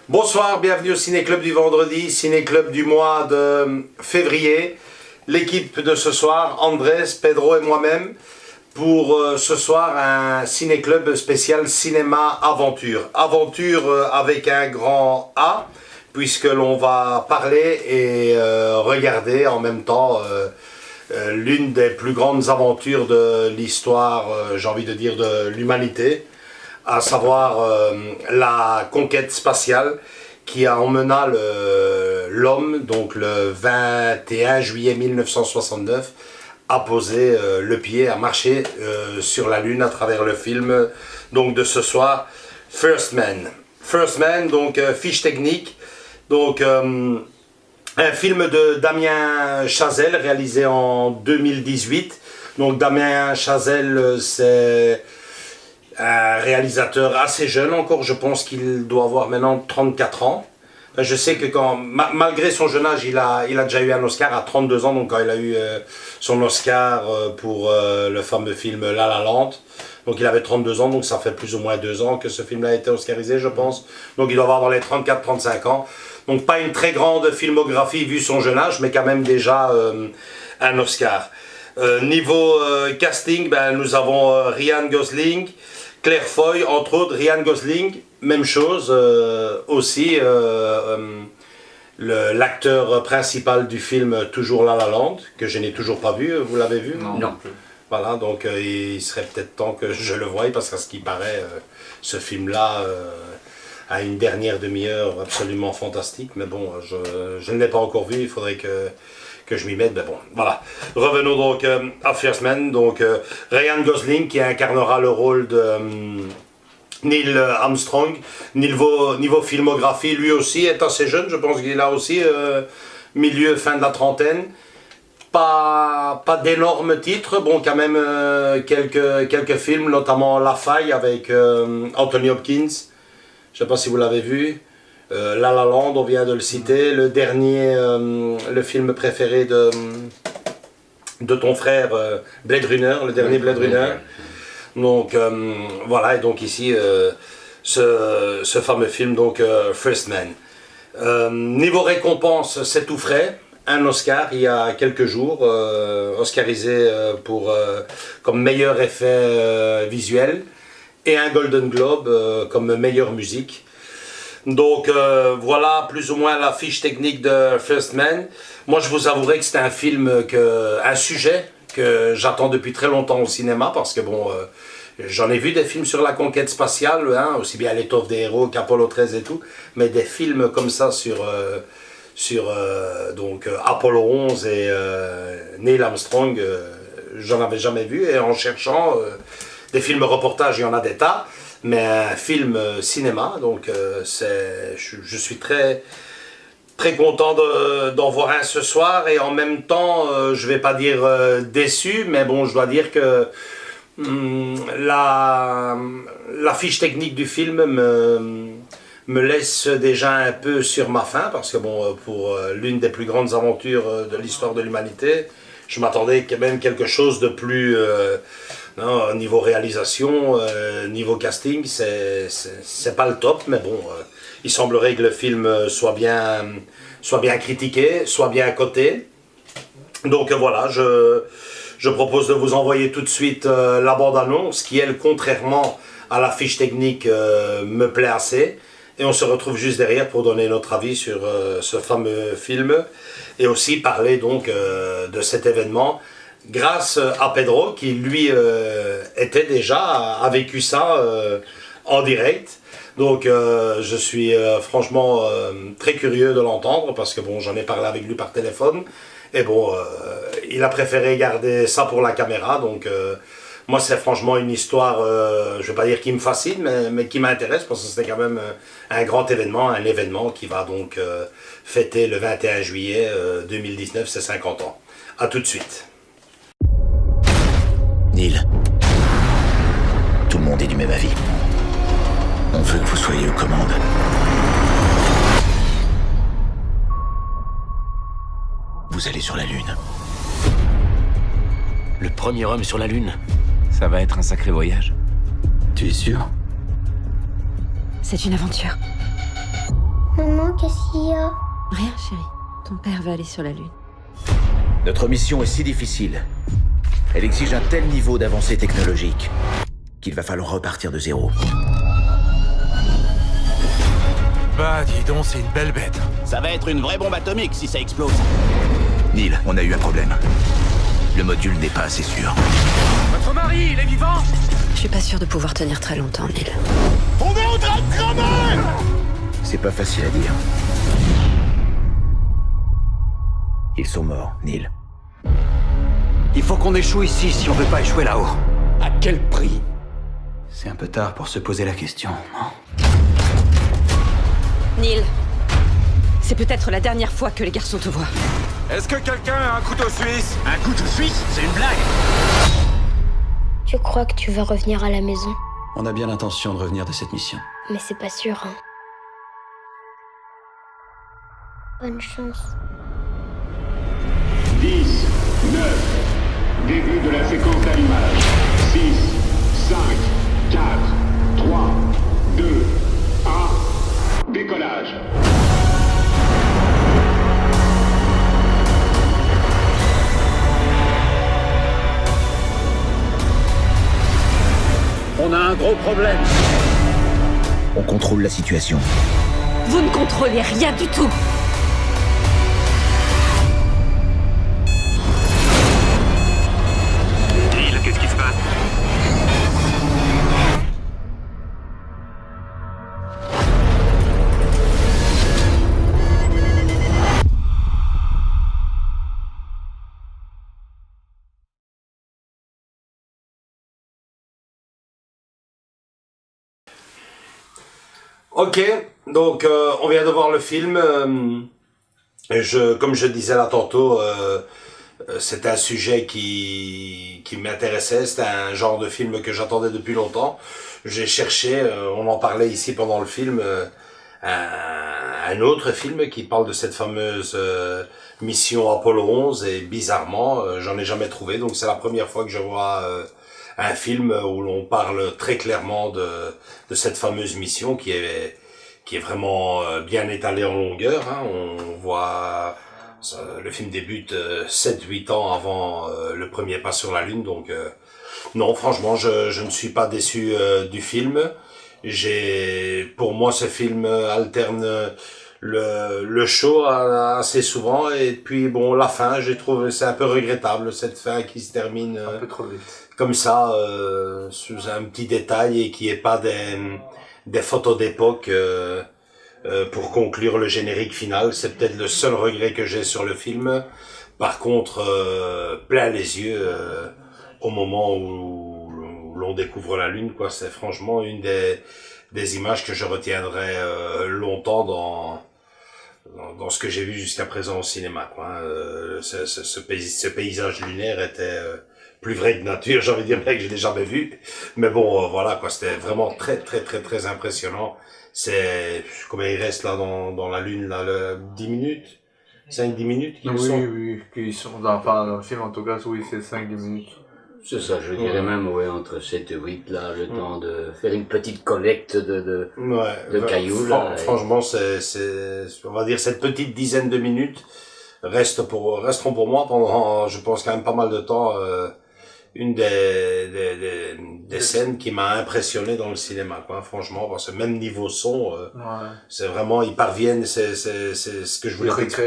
Bonsoir, bienvenue au Ciné-Club du vendredi, Ciné-Club du mois de février. L'équipe de ce soir, Andrés, Pedro et moi-même, pour ce soir un Ciné-Club spécial cinéma aventure. Aventure avec un grand A, puisque l'on va parler et regarder en même temps l'une des plus grandes aventures de l'histoire, j'ai envie de dire, de l'humanité, à savoir la conquête spatiale qui a emmena l'homme, donc le 21 juillet 1969, à poser le pied, à marcher sur la Lune à travers le film donc, de ce soir, First Man. First Man, donc fiche technique, donc un film de Damien Chazelle réalisé en 2018. Donc Damien Chazelle, c'est un réalisateur assez jeune encore, je pense qu'il doit avoir maintenant 34 ans. Je sais que malgré son jeune âge, il a déjà eu un Oscar à 32 ans, donc quand il a eu son Oscar pour le fameux film La La Land, donc il avait 32 ans, donc ça fait plus ou moins 2 ans que ce film-là a été oscarisé, je pense. Donc il doit avoir dans les 34-35 ans. Donc pas une très grande filmographie vu son jeune âge, mais quand même déjà un Oscar. Niveau casting, nous avons Ryan Gosling, Claire Foy, entre autres. Ryan Gosling, même chose aussi, l'acteur principal du film Toujours La La Land, que je n'ai toujours pas vu, vous l'avez vu? Non. Voilà, donc il serait peut-être temps que je le voie, parce qu'à ce qui paraît, ce film-là a une dernière demi-heure absolument fantastique, mais bon, je ne l'ai pas encore vu, il faudrait que je m'y mette, mais bon, voilà. Revenons donc à First Man, donc Ryan Gosling qui incarnera le rôle de Neil Armstrong. Niveau filmographie, lui aussi est assez jeune, je pense qu'il a aussi fin de la trentaine. Pas d'énormes titres, bon quand même quelques films, notamment La Faille avec Anthony Hopkins, je ne sais pas si vous l'avez vu. La La Land, on vient de le citer, le dernier, le film préféré de ton frère, Blade Runner, le dernier Blade Runner. Donc voilà, et donc ici, ce fameux film, donc First Man. Niveau récompense, c'est tout frais, un Oscar il y a quelques jours, oscarisé comme meilleur effet visuel, et un Golden Globe comme meilleure musique. Donc voilà plus ou moins la fiche technique de First Man. Moi je vous avouerai que c'est un film, un sujet que j'attends depuis très longtemps au cinéma, parce que bon, j'en ai vu des films sur la conquête spatiale, aussi bien L'étoffe des héros qu'Apollo 13 et tout, mais des films comme ça sur donc Apollo 11 et Neil Armstrong, j'en avais jamais vu, et en cherchant des films reportages, il y en a des tas. Mais un film cinéma, donc je suis très, très content d'en voir un ce soir, et en même temps, je ne vais pas dire déçu, mais bon, je dois dire que la fiche technique du film me laisse déjà un peu sur ma faim, parce que bon, pour l'une des plus grandes aventures de l'histoire de l'humanité, je m'attendais quand même quelque chose de plus... non, niveau réalisation, niveau casting, c'est pas le top, mais bon, il semblerait que le film soit bien critiqué, soit bien coté. Donc voilà, je propose de vous envoyer tout de suite la bande-annonce, qui elle, contrairement à la fiche technique, me plaît assez. Et on se retrouve juste derrière pour donner notre avis sur ce fameux film, et aussi parler donc de cet événement, grâce à Pedro, qui lui a vécu ça en direct. Donc je suis franchement très curieux de l'entendre, parce que bon, j'en ai parlé avec lui par téléphone, et bon, il a préféré garder ça pour la caméra. Donc moi c'est franchement une histoire, je ne vais pas dire qui me fascine, mais qui m'intéresse, parce que c'était quand même un grand événement, un événement qui va donc fêter le 21 juillet 2019 ses 50 ans. A tout de suite. Neil, tout le monde est du même avis. On veut que vous soyez aux commandes. Vous allez sur la Lune. Le premier homme sur la Lune. Ça va être un sacré voyage. Tu es sûr? C'est une aventure. Maman, qu'est-ce qu'il y a? Rien, chérie. Ton père va aller sur la Lune. Notre mission est si difficile. Elle exige un tel niveau d'avancée technologique qu'il va falloir repartir de zéro. Bah, dis donc, c'est une belle bête. Ça va être une vraie bombe atomique si ça explose. Neil, on a eu un problème. Le module n'est pas assez sûr. Votre mari, il est vivant? Je suis pas sûre de pouvoir tenir très longtemps, Neil. On est en train de cramer! C'est pas facile à dire. Ils sont morts, Neil. Il faut qu'on échoue ici si on veut pas échouer là-haut. À quel prix? C'est un peu tard pour se poser la question, non? Neil, c'est peut-être la dernière fois que les garçons te voient. Est-ce que quelqu'un a un couteau suisse? Un couteau suisse? C'est une blague! Tu crois que tu vas revenir à la maison? On a bien l'intention de revenir de cette mission. Mais c'est pas sûr, hein. Bonne chance. 10, 9, début de la séquence d'allumage. 6, 5, 4, 3, 2, 1, décollage. On a un gros problème. On contrôle la situation. Vous ne contrôlez rien du tout. Neil, qu'est-ce qui se passe? Ok, donc on vient de voir le film. Comme je disais là tantôt, c'était un sujet qui m'intéressait. C'était un genre de film que j'attendais depuis longtemps. J'ai cherché, on en parlait ici pendant le film, un autre film qui parle de cette fameuse mission Apollo 11 et bizarrement, j'en ai jamais trouvé. Donc c'est la première fois que je vois un film où l'on parle très clairement de cette fameuse mission qui est vraiment bien étalée en longueur. Hein. On voit le film débute 7-8 ans avant le premier pas sur la Lune. Donc non, franchement, je ne suis pas déçu du film. Pour moi, ce film alterne le show assez souvent et puis bon, la fin, j'ai trouvé c'est un peu regrettable, cette fin qui se termine un peu trop vite. Comme ça, sous un petit détail et qui est pas des photos d'époque pour conclure le générique final. C'est peut-être le seul regret que j'ai sur le film. Par contre, plein les yeux au moment où l'on découvre la Lune, quoi. C'est franchement une des images que je retiendrai longtemps dans ce que j'ai vu jusqu'à présent au cinéma, quoi. Ce paysage lunaire était plus vrai que nature, j'ai envie de dire, que je l'ai jamais vu. Mais bon, voilà, quoi, c'était vraiment très, très, très, très impressionnant. C'est, combien il reste là dans la Lune, là, 10 minutes? 5-10 minutes qu'ils sont? Oui, qu'ils sont dans le film, en tout cas, oui, c'est 5-10 minutes. C'est ça, je dirais même, ouais, entre 7 et 8, là, le temps de faire une petite collecte de cailloux, là. Franchement, on va dire, cette petite dizaine de minutes resteront pour moi pendant, je pense, quand même pas mal de temps, une des scènes qui m'a impressionné dans le cinéma, quoi, franchement, parce que même niveau son, c'est vraiment, ils parviennent, c'est ce que je voulais dire,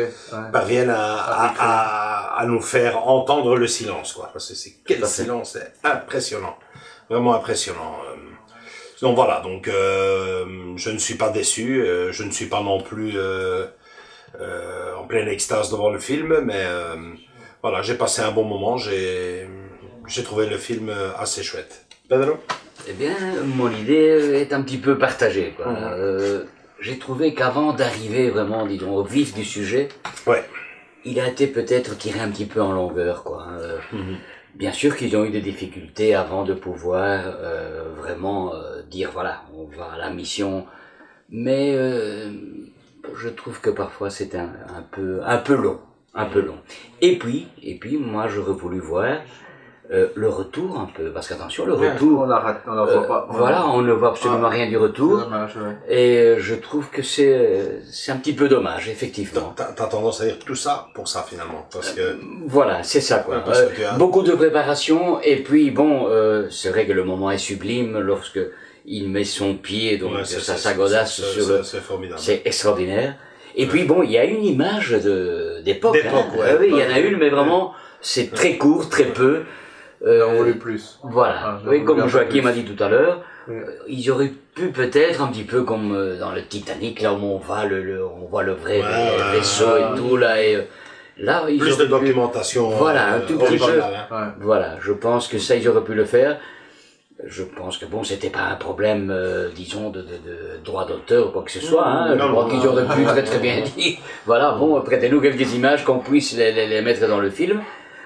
parviennent à nous faire entendre le silence, quoi, parce que quel silence, c'est impressionnant, vraiment impressionnant. Donc voilà, donc je ne suis pas déçu, je ne suis pas non plus en pleine extase devant le film, mais voilà, j'ai passé un bon moment, j'ai trouvé le film assez chouette. Pedro? Eh bien, mon idée est un petit peu partagée, quoi. J'ai trouvé qu'avant d'arriver vraiment, disons, au vif du sujet, il a été peut-être tiré un petit peu en longueur, quoi. Bien sûr qu'ils ont eu des difficultés avant de pouvoir vraiment dire, voilà, on va à la mission, mais je trouve que parfois c'est un peu long. Et puis, moi j'aurais voulu voir Le retour un peu, parce qu'attention, le retour... On la voit pas. Voilà, on ne voit absolument rien du retour. C'est dommage, ouais. Et je trouve que c'est un petit peu dommage, effectivement. T'as tendance à dire tout ça pour ça finalement, parce que... Voilà, c'est ça quoi. Parce que tu as- Beaucoup de préparation, et puis bon, c'est vrai que le moment est sublime lorsque il met son pied, donc Ouais, sa godasse sur le... C'est formidable. C'est extraordinaire. Et puis bon, il y a une image d'époque. D'époque, hein. ouais. Oui, il y en a une, mais vraiment, c'est très court, très peu. On voulait plus. Voilà. Ah, Oui, comme bien Joachim plus. a dit tout à l'heure, Oui. ils auraient pu peut-être un petit peu comme dans le Titanic, là où on voit on voit le vrai vaisseau et tout là. Et là, ils Plus de auraient pu- documentation. Voilà, un tout petit peu. originale, hein. Ouais. Voilà, je pense que ça, ils auraient pu le faire. Je pense que bon, c'était pas un problème, disons, de droit d'auteur ou quoi que ce soit. Hein. Non, Je crois non, qu'ils auraient pu très bien dire. Voilà, bon, prêtez-nous quelques images qu'on puisse les mettre dans le film.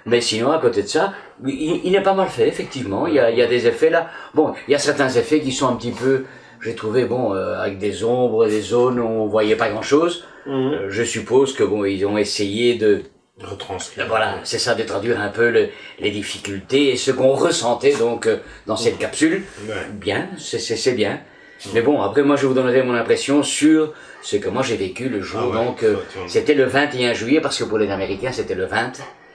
Mais sinon, à côté de ça, il est pas mal fait, effectivement. Il y a des effets là. Bon, il y a certains effets qui sont un petit peu, j'ai trouvé, bon, avec des ombres et des zones où on voyait pas grand-chose. Je suppose que bon, ils ont essayé de Retranscrire. voilà, c'est ça, de traduire un peu les difficultés et ce qu'on ressentait donc dans cette capsule. Ouais. Bien, c'est bien. Mais bon, après moi je vous donnerai mon impression sur ce que moi j'ai vécu le jour. Ah ouais, donc tu vois. c'était le 21 juillet parce que pour les Américains c'était le 20.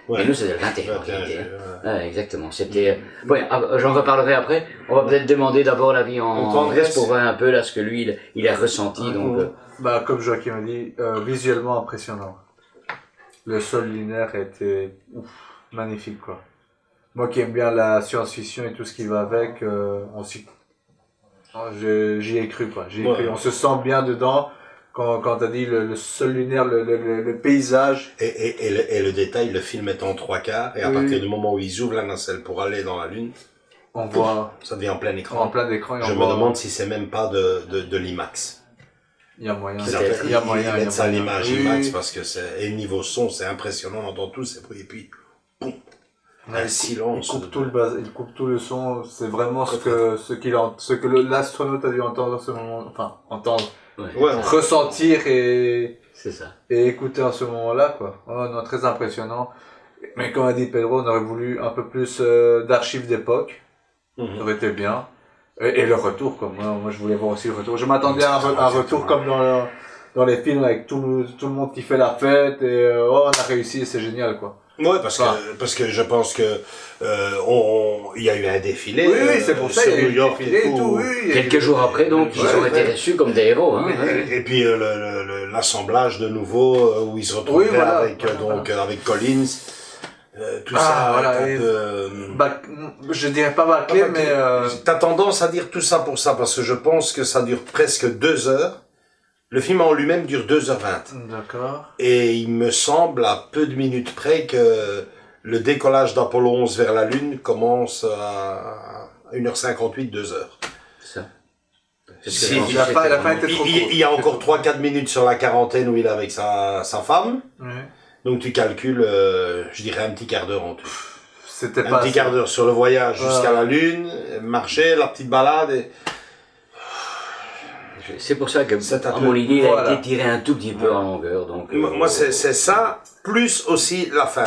Ouais. Et nous c'était le 21. 21 en réalité, juillet, hein. Ouais, exactement. C'était. Ouais, j'en reparlerai après. On va peut-être demander d'abord l'avis en Grèce pour voir un peu là ce que lui il a ressenti. Donc Bah, comme Joachim a dit, visuellement impressionnant. Le sol lunaire était magnifique, quoi. Moi qui aime bien la science-fiction et tout ce qui va avec, j'y ai cru, quoi. J'y ai cru. On se sent bien dedans. Quand t'as dit le sol lunaire, le paysage. Et le détail, le film est en 3/4, et à partir du moment où ils ouvrent la nacelle pour aller dans la Lune, On voit ça devient en plein écran. en plein écran. Et Je on me voit- demande si c'est même pas de l'IMAX. Il y a moyen. Peut-être. Il y a moyen. Ils il y a mettent ça à moyen. l'image Oui, IMAX oui. parce que et niveau son, c'est impressionnant, on entend tous ces bruits, et puis, boum, Ouais, un silence. il coupe tout le son. C'est vraiment ce que l'astronaute a dû entendre en ce moment. Enfin, entendre. Ouais, Ressentir et c'est ça. écouter en ce moment-là, quoi. Oh, non, très impressionnant. Mais comme a dit Pedro, on aurait voulu un peu plus d'archives d'époque. Ça aurait été bien. Et le retour, quoi. Moi, je voulais voir aussi le retour. Je m'attendais à un retour comme dans les films avec tout le monde qui fait la fête et on a réussi et c'est génial, quoi. Ouais, parce que je pense que il y a eu un défilé. Oui, c'est pour ça, sur il y a eu New le York défilé et tout, oui. Quelques jours après, donc, ils ont été reçus comme des héros. Hein. Et puis l'assemblage de nouveau où ils se retrouvaient avec Collins. Tout ça, voilà, est un peu, je dirais pas bâclé, mais T'as tendance à dire tout ça pour ça, parce que je pense que ça dure presque 2 heures. Le film en lui-même dure 2h20. d'accord. Et il me semble, à peu de minutes près, que le décollage d'Apollo 11 vers la Lune commence à 1h58, 2h. C'est ça. Si, La fin était trop courte. Il y a encore 3-4 minutes sur la quarantaine où il est avec sa femme. Ouais. Donc tu calcules, je dirais un petit quart d'heure en tout. C'était Un pas petit quart d'heure sur le voyage jusqu'à la Lune, marcher, la petite balade. Et... C'est pour ça que, à mon idée, il a été tiré un tout petit peu en longueur. Donc, moi, c'est ça, plus aussi la fin.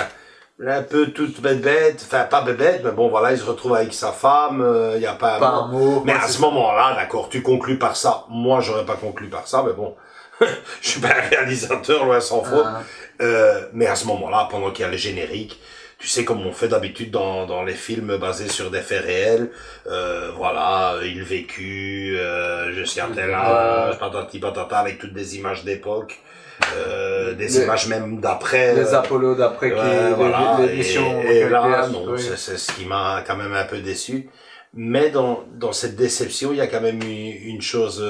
Un peu toute bête, enfin pas bête, mais bon voilà, il se retrouve avec sa femme, il n'y a pas un mot. Mais à ce moment-là, d'accord, tu conclus par ça. Moi, j'aurais pas conclu par ça, mais bon, je suis pas un réalisateur, loin s'en faut. Mais à ce moment-là, pendant qu'il y a le générique, tu sais comme on fait d'habitude dans les films basés sur des faits réels, voilà, il vécut jusqu'à tel âge, patati patata, avec toutes des images d'époque. Des images même d'après. Les Apollo d'après les missions. Et là, non, c'est ce qui m'a quand même un peu déçu. Mais dans cette déception, il y a quand même une chose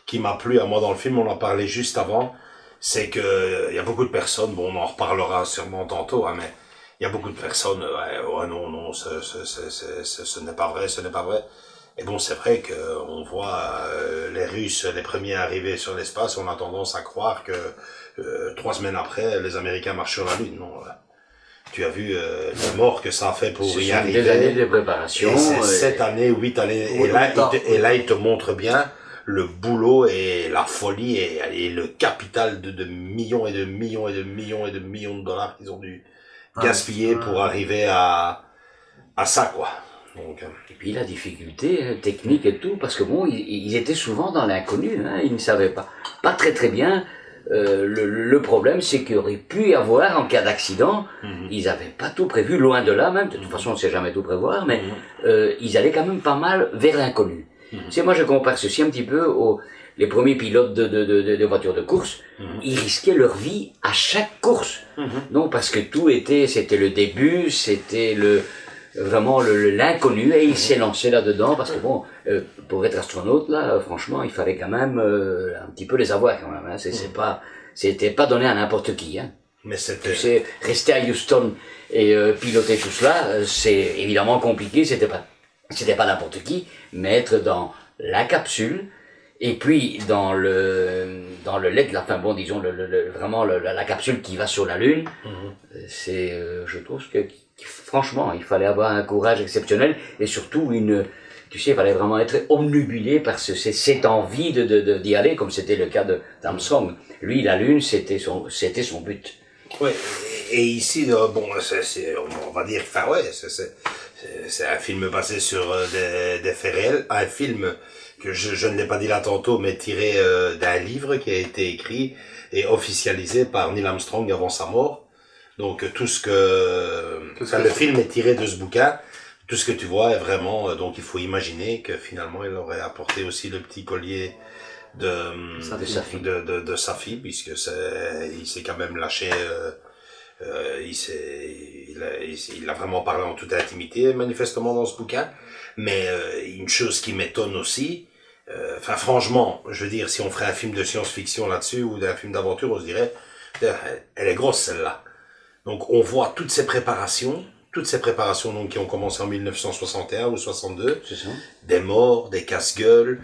qui m'a plu à moi dans le film, on en parlait juste avant, c'est que il y a beaucoup de personnes, bon, on en reparlera sûrement tantôt, hein, mais il y a beaucoup de personnes, non, ce n'est pas vrai, ce n'est pas vrai. Et bon, c'est vrai que on voit les Russes, les premiers arrivés sur l'espace, on a tendance à croire que 3 semaines après, les Américains marchent sur la Lune. Non, tu as vu les morts que ça a fait pour y arriver. Des années de préparation. Et c'est 7 années, 8 années. Et là, il te montre bien le boulot et la folie et le capital de millions et de millions et de millions et de millions de dollars qu'ils ont dû gaspiller pour arriver à à ça, quoi. Donc, et puis la difficulté technique et tout, parce que bon, ils étaient souvent dans l'inconnu, hein, ils ne savaient pas très bien. Le problème, c'est qu'il aurait pu y avoir, en cas d'accident, ils n'avaient pas tout prévu, loin de là même, de toute façon on ne sait jamais tout prévoir, mais ils allaient quand même pas mal vers l'inconnu. Tu sais, moi je compare ceci un petit peu aux les premiers pilotes de voitures de course, ils risquaient leur vie à chaque course. Non, parce que c'était le début, c'était vraiment l'inconnu, et il s'est lancé là-dedans, parce que bon, pour être astronaute, là, franchement, il fallait quand même un petit peu les avoir, quand même, hein. C'était pas donné à n'importe qui, hein. Mais c'était... Tu sais, rester à Houston et piloter tout cela, c'est évidemment compliqué, c'était pas n'importe qui, mais être dans la capsule, et puis dans le LED, là, enfin bon, disons, vraiment la capsule qui va sur la Lune, c'est, je trouve que franchement, il fallait avoir un courage exceptionnel, et surtout tu sais, il fallait vraiment être omnibulé par cette envie d'y aller, comme c'était le cas d'Armstrong. Lui, la Lune, c'était son but. Oui, et ici, bon, on va dire, enfin ouais, c'est un film basé sur des faits réels, un film que je ne l'ai pas dit là tantôt, mais tiré d'un livre qui a été écrit et officialisé par Neil Armstrong avant sa mort. Donc le film est tiré de ce bouquin. Tout ce que tu vois est vraiment, donc il faut imaginer que finalement il aurait apporté aussi le petit collier de sa fille, puisque il s'est quand même lâché, il a vraiment parlé en toute intimité manifestement dans ce bouquin. Mais une chose qui m'étonne aussi, enfin franchement, je veux dire, si on ferait un film de science-fiction là-dessus ou un film d'aventure, on se dirait, elle est grosse celle-là. Donc on voit toutes ces préparations donc qui ont commencé en 1961 ou 62, c'est ça. Des morts, des casse-gueules,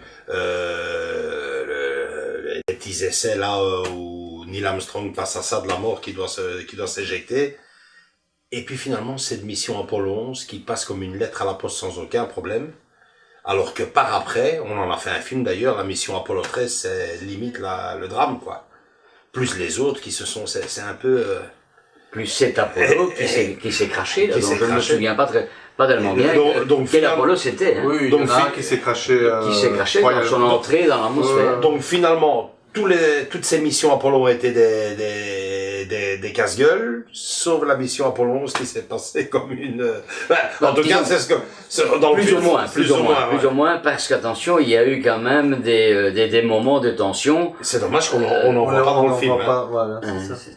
les petits essais là où Neil Armstrong passe à ça de la mort qui doit s'éjecter, et puis finalement cette mission Apollo 11 qui passe comme une lettre à la poste sans aucun problème, alors que par après, on en a fait un film d'ailleurs, la mission Apollo 13, c'est limite le drame, quoi. Plus les autres qui c'est un peu... Plus cet Apollo qui s'est craché, là, donc je ne me souviens pas tellement bien quel Apollo c'était. Hein. Oui, donc, il y en a un qui s'est craché, dans son entrée dans l'atmosphère. Donc finalement, toutes ces missions Apollo ont été des casse-gueules, sauf la mission Apollo 11 qui s'est passée comme une... en tout cas, c'est ce que... Dans plus ou moins, parce qu'attention, il y a eu quand même des moments de tension. C'est dommage qu'on n'en voit pas dans le film.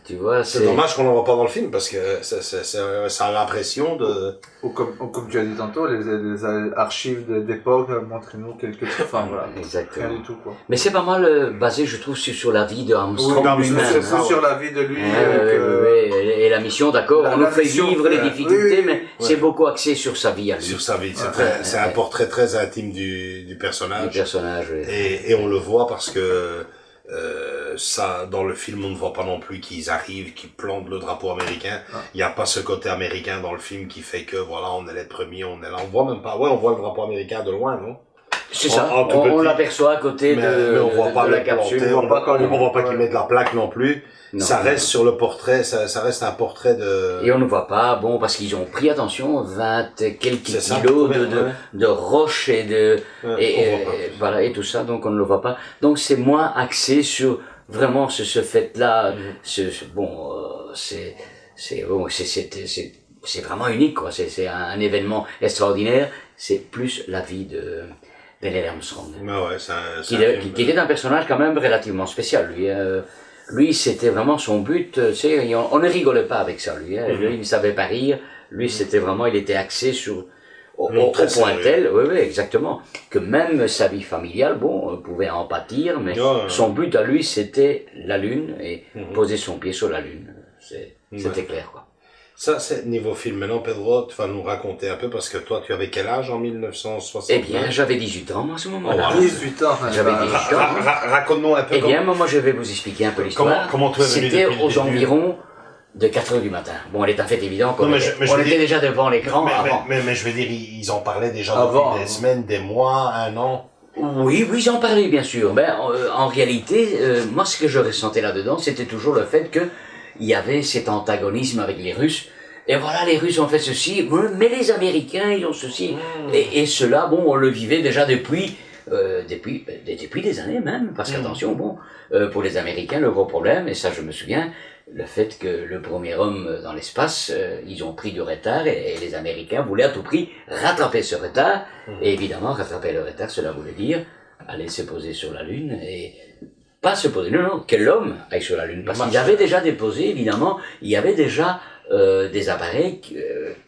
Tu vois, c'est dommage qu'on n'en voit pas dans le film, parce que ça a l'impression de... Ou comme tu as dit tantôt, les archives d'époque, montrez-nous quelques trucs, enfin voilà. Exactement. Rien du tout, quoi. Mais c'est pas mal basé, je trouve, sur la vie de Armstrong lui-même. C'est sur la vie de lui. Et la mission, d'accord, on nous fait vivre les difficultés, mais c'est beaucoup axé sur sa vie à lui. Sur sa vie, c'est un portrait très intime du personnage. Du personnage, oui. Et on le voit parce que ça, dans le film, on ne voit pas non plus qu'ils arrivent, qu'ils plantent le drapeau américain. Il n'y a pas ce côté américain dans le film qui fait que, voilà, on est les premiers, on est là. On voit même pas, on voit le drapeau américain de loin, non? C'est ça, on l'aperçoit à côté mais on voit pas de la capsule. On voit pas qu'il met de la plaque non plus. Non, ça reste sur le portrait, ça reste un portrait de... Et on ne voit pas, bon, parce qu'ils ont pris, attention, 20 quelques kilos de roches et voilà, et tout ça, donc on ne le voit pas. Donc c'est moins axé sur vraiment ce fait-là, c'est vraiment unique, quoi, c'est un événement extraordinaire, c'est plus la vie de Neil Armstrong. Qui était un personnage quand même relativement spécial, lui. Lui, c'était vraiment son but, tu sais, on ne rigolait pas avec ça, lui. Lui, il ne savait pas rire. Lui, c'était vraiment, il était axé sur, au point tel, oui, exactement, que même sa vie familiale, bon, pouvait en pâtir, mais son but à lui, c'était la Lune et poser son pied sur la Lune. C'était clair, quoi. Ça, c'est niveau film. Maintenant, Pedro, tu vas nous raconter un peu, parce que toi, tu avais quel âge en 1960? Eh bien, j'avais 18 ans, à ce moment-là. 18 ans. J'avais 18 ans. Raconte-nous un peu. Eh bien, moi, je vais vous expliquer un peu l'histoire. Comment tu es venu? C'était aux environs de 4 heures du matin. Bon, elle est en fait évident qu'on était déjà devant l'écran avant. Mais je veux dire, ils en parlaient déjà depuis des semaines, des mois, un an. Oui, ils en parlaient, bien sûr. Ben, en réalité, moi, ce que je ressentais là-dedans, c'était toujours le fait que il y avait cet antagonisme avec les Russes, Et voilà, les Russes ont fait ceci, mais les Américains, ils ont ceci. Et cela, bon, on le vivait déjà depuis des années même, parce qu'attention, bon, pour les Américains, le gros problème, et ça je me souviens, le fait que le premier homme dans l'espace, ils ont pris du retard, et les Américains voulaient à tout prix rattraper ce retard, et évidemment, rattraper le retard, cela voulait dire aller se poser sur la Lune, et pas se poser, non, que l'homme aille sur la Lune, parce qu'ils avaient déjà déposé, évidemment, il y avait déjà des appareils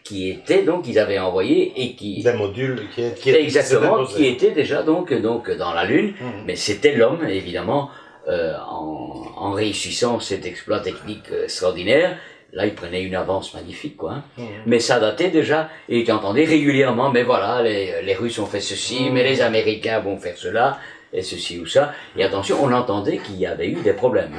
qui étaient donc ils avaient envoyé et qui des modules qui exactement qui étaient déjà donc dans la Lune, mais c'était l'homme évidemment en réussissant cet exploit technique extraordinaire. Là, il prenait une avance magnifique, quoi. Mais ça datait déjà, et tu entendais régulièrement, mais voilà, les Russes ont fait ceci, mais les Américains vont faire cela, et ceci ou ça. Et attention, on entendait qu'il y avait eu des problèmes.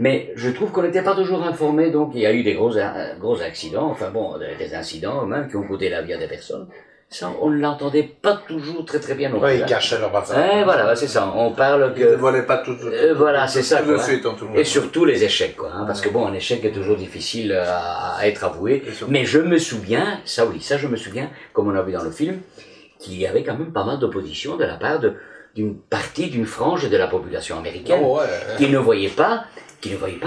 Mais je trouve qu'on n'était pas toujours informé, donc il y a eu des gros accidents, enfin bon, des incidents même qui ont coûté la vie à des personnes. Ça, on ne l'entendait pas toujours très très bien non plus. Ils cachaient leur bataille. Voilà, c'est ça. On parle que... Ils ne volaient pas tout voilà, c'est ça. Tout suite, tout le monde. Et surtout les échecs, quoi. Parce que bon, un échec est toujours difficile à être avoué. Mais je me souviens, ça je me souviens, comme on a vu dans le film, qu'il y avait quand même pas mal d'opposition de la part d'une partie, d'une frange de la population américaine qui ne voyait pas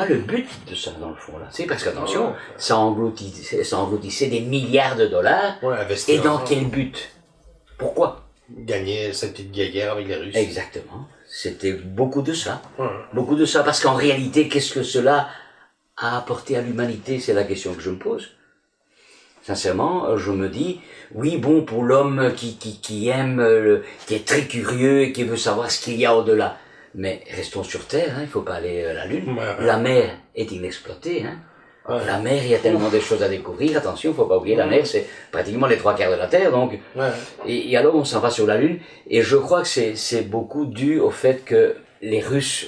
le but de ça dans le fond là. C'est parce qu'attention, ça engloutissait des milliards de dollars. Et dans quel but? Pourquoi? Gagner cette petite guerre avec les Russes. Exactement. C'était beaucoup de ça. Beaucoup de ça. Parce qu'en réalité, qu'est-ce que cela a apporté à l'humanité? C'est la question que je me pose. Sincèrement, je me dis, oui, bon, pour l'homme qui aime, qui est très curieux et qui veut savoir ce qu'il y a au-delà. Mais restons sur Terre, il faut pas aller à la Lune. La mer est inexploitée, La mer, il y a tellement de choses à découvrir. Attention, faut pas oublier, la mer, c'est pratiquement les 3/4 de la Terre, donc. Et alors, on s'en va sur la Lune. Et je crois que c'est beaucoup dû au fait que les Russes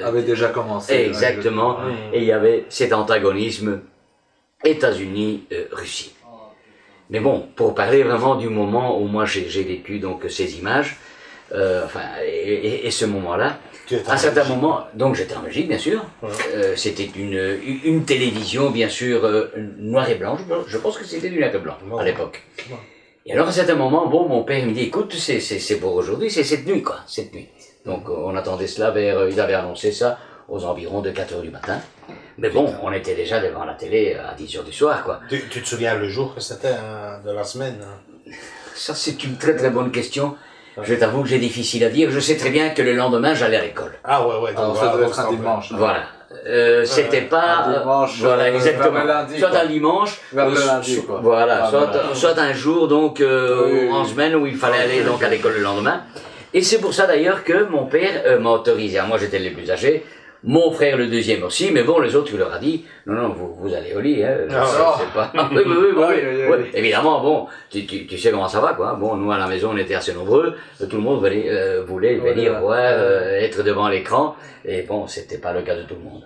avaient déjà commencé. Exactement. Et il y avait cet antagonisme États-Unis, Russie. Mais bon, pour parler vraiment du moment où moi j'ai vécu donc ces images, et ce moment-là, à un certain moment, donc j'étais en Belgique bien sûr, c'était une télévision bien sûr noir et blanc, je pense que c'était du noir et blanc à l'époque. Et alors à un certain moment, bon, mon père me dit, écoute, c'est pour aujourd'hui, c'est cette nuit quoi, cette nuit. Donc on attendait cela ils avaient annoncé ça aux environs de 4h du matin. Mais bon, on était déjà devant la télé à 10h du soir, quoi. Tu te souviens le jour que c'était de la semaine? Ça, c'est une très très bonne question. Je t'avoue que j'ai difficile à dire. Je sais très bien que le lendemain, j'allais à l'école. Ah ouais. Donc ça devait être un dimanche. Voilà. C'était pas... Un dimanche, voilà, exactement. Lundi, soit un dimanche, vers le lundi, quoi. Voilà, soit un jour, donc, en semaine où il fallait aller donc à l'école le lendemain. Et c'est pour ça d'ailleurs que mon père m'a autorisé. Moi, j'étais le plus âgé. Mon frère le deuxième aussi, mais bon, les autres, il leur a dit, non, vous allez au lit, c'est pas... oui. Évidemment, bon, tu sais comment ça va, quoi. Bon, nous, à la maison, on était assez nombreux, tout le monde voulait venir voir, être devant l'écran, et bon, c'était pas le cas de tout le monde.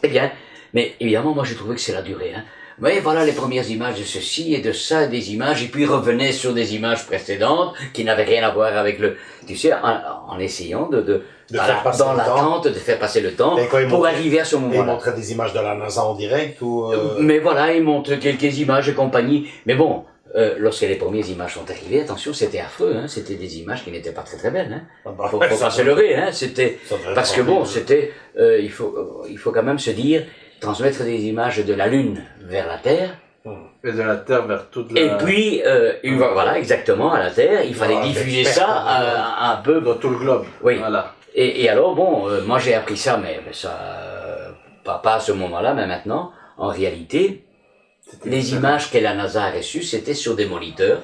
Eh bien, mais évidemment, moi, j'ai trouvé que c'est la durée, Mais voilà les premières images de ceci et de ça, des images, et puis revenait sur des images précédentes qui n'avaient rien à voir avec tu sais, en essayant dans l'attente, de faire passer le temps pour arriver à ce moment-là. Ils montraient des images de la NASA en direct ou... Mais voilà, ils montrent quelques images et compagnie. Mais bon, lorsque les premières images sont arrivées, attention, c'était affreux, c'était des images qui n'étaient pas très très belles, Faut pas se leurrer, c'était... Parce que bon, c'était... il faut quand même se dire, transmettre des images de la Lune vers la Terre, et de la Terre vers toute la... Et puis, voilà, exactement, à la Terre, il fallait diffuser ça un peu... Dans tout le globe. Oui. Voilà. Et alors, bon, moi j'ai appris ça, mais ça... pas à ce moment-là, mais maintenant, en réalité, les images que la NASA a reçues, c'était sur des moniteurs.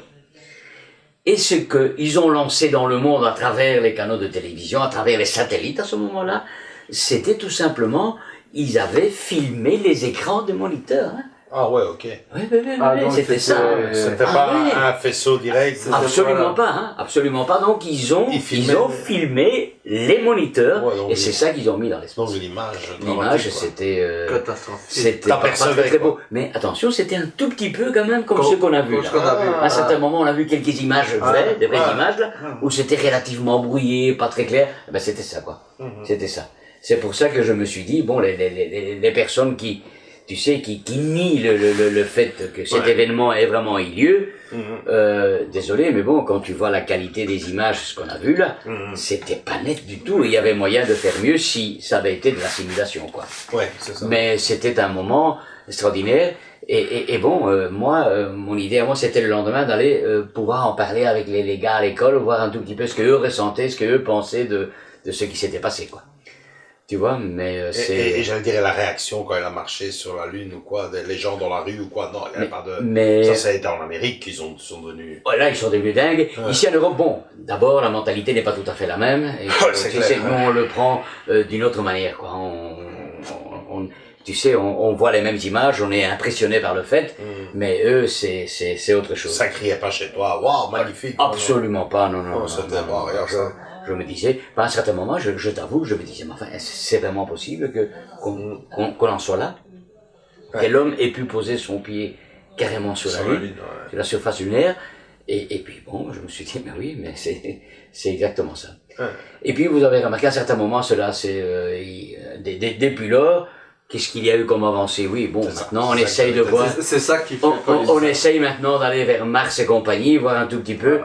Et ce qu'ils ont lancé dans le monde à travers les canaux de télévision, à travers les satellites à ce moment-là, c'était tout simplement, ils avaient filmé les écrans des moniteurs, Ah ouais, ok. Oui, c'était ça. C'était pas un faisceau direct. Absolument pas, absolument pas. Donc ils ont filmé les moniteurs, et c'est ça qu'ils ont mis dans l'espace. Donc l'image, c'était catastrophique. C'était pas très beau. Mais attention, c'était un tout petit peu quand même comme ce qu'on a vu. À un certain moment, on a vu quelques images vraies, des vraies images là, où c'était relativement brouillé, pas très clair. Ben c'était ça quoi. C'était ça. C'est pour ça que je me suis dit, bon, les personnes qui tu sais, qui nie le fait que cet événement ait vraiment eu lieu. Désolé, mais bon, quand tu vois la qualité des images, ce qu'on a vu là, c'était pas net du tout. Il y avait moyen de faire mieux si ça avait été de la simulation, quoi. Ouais, c'est ça. Mais c'était un moment extraordinaire. Et bon, moi, mon idée à moi, c'était le lendemain d'aller pouvoir en parler avec les gars à l'école, voir un tout petit peu ce qu'eux ressentaient, ce qu'eux pensaient de ce qui s'était passé, quoi. Tu vois, mais c'est... Et j'allais dire la réaction quand elle a marché sur la Lune ou quoi, les gens dans la rue ou quoi, non, il n'y a pas de... Mais... Ça a été en Amérique qu'ils sont devenus... Voilà, ils sont devenus dingues. Ouais. Ici en Europe, bon, d'abord, la mentalité n'est pas tout à fait la même. Et nous, on le prend d'une autre manière, quoi. Tu sais, on voit les mêmes images, on est impressionné par le fait, mais eux, c'est autre chose. Ça criait pas chez toi, waouh, magnifique. Absolument pas, non. C'était pas rien, ça. Je me disais, à un certain moment, je t'avoue, je me disais, mais enfin, c'est vraiment possible qu'on en soit là? Que l'homme ait pu poser son pied carrément sur la Lune, sur la surface lunaire, et puis bon, je me suis dit, mais oui, mais c'est exactement ça. Et puis vous avez remarqué à un certain moment, cela, c'est, depuis lors, qu'est-ce qu'il y a eu comme avancée? Oui, bon, maintenant on essaye de voir. C'est ça qui fait. On essaye maintenant d'aller vers Mars et compagnie, voir un tout petit peu.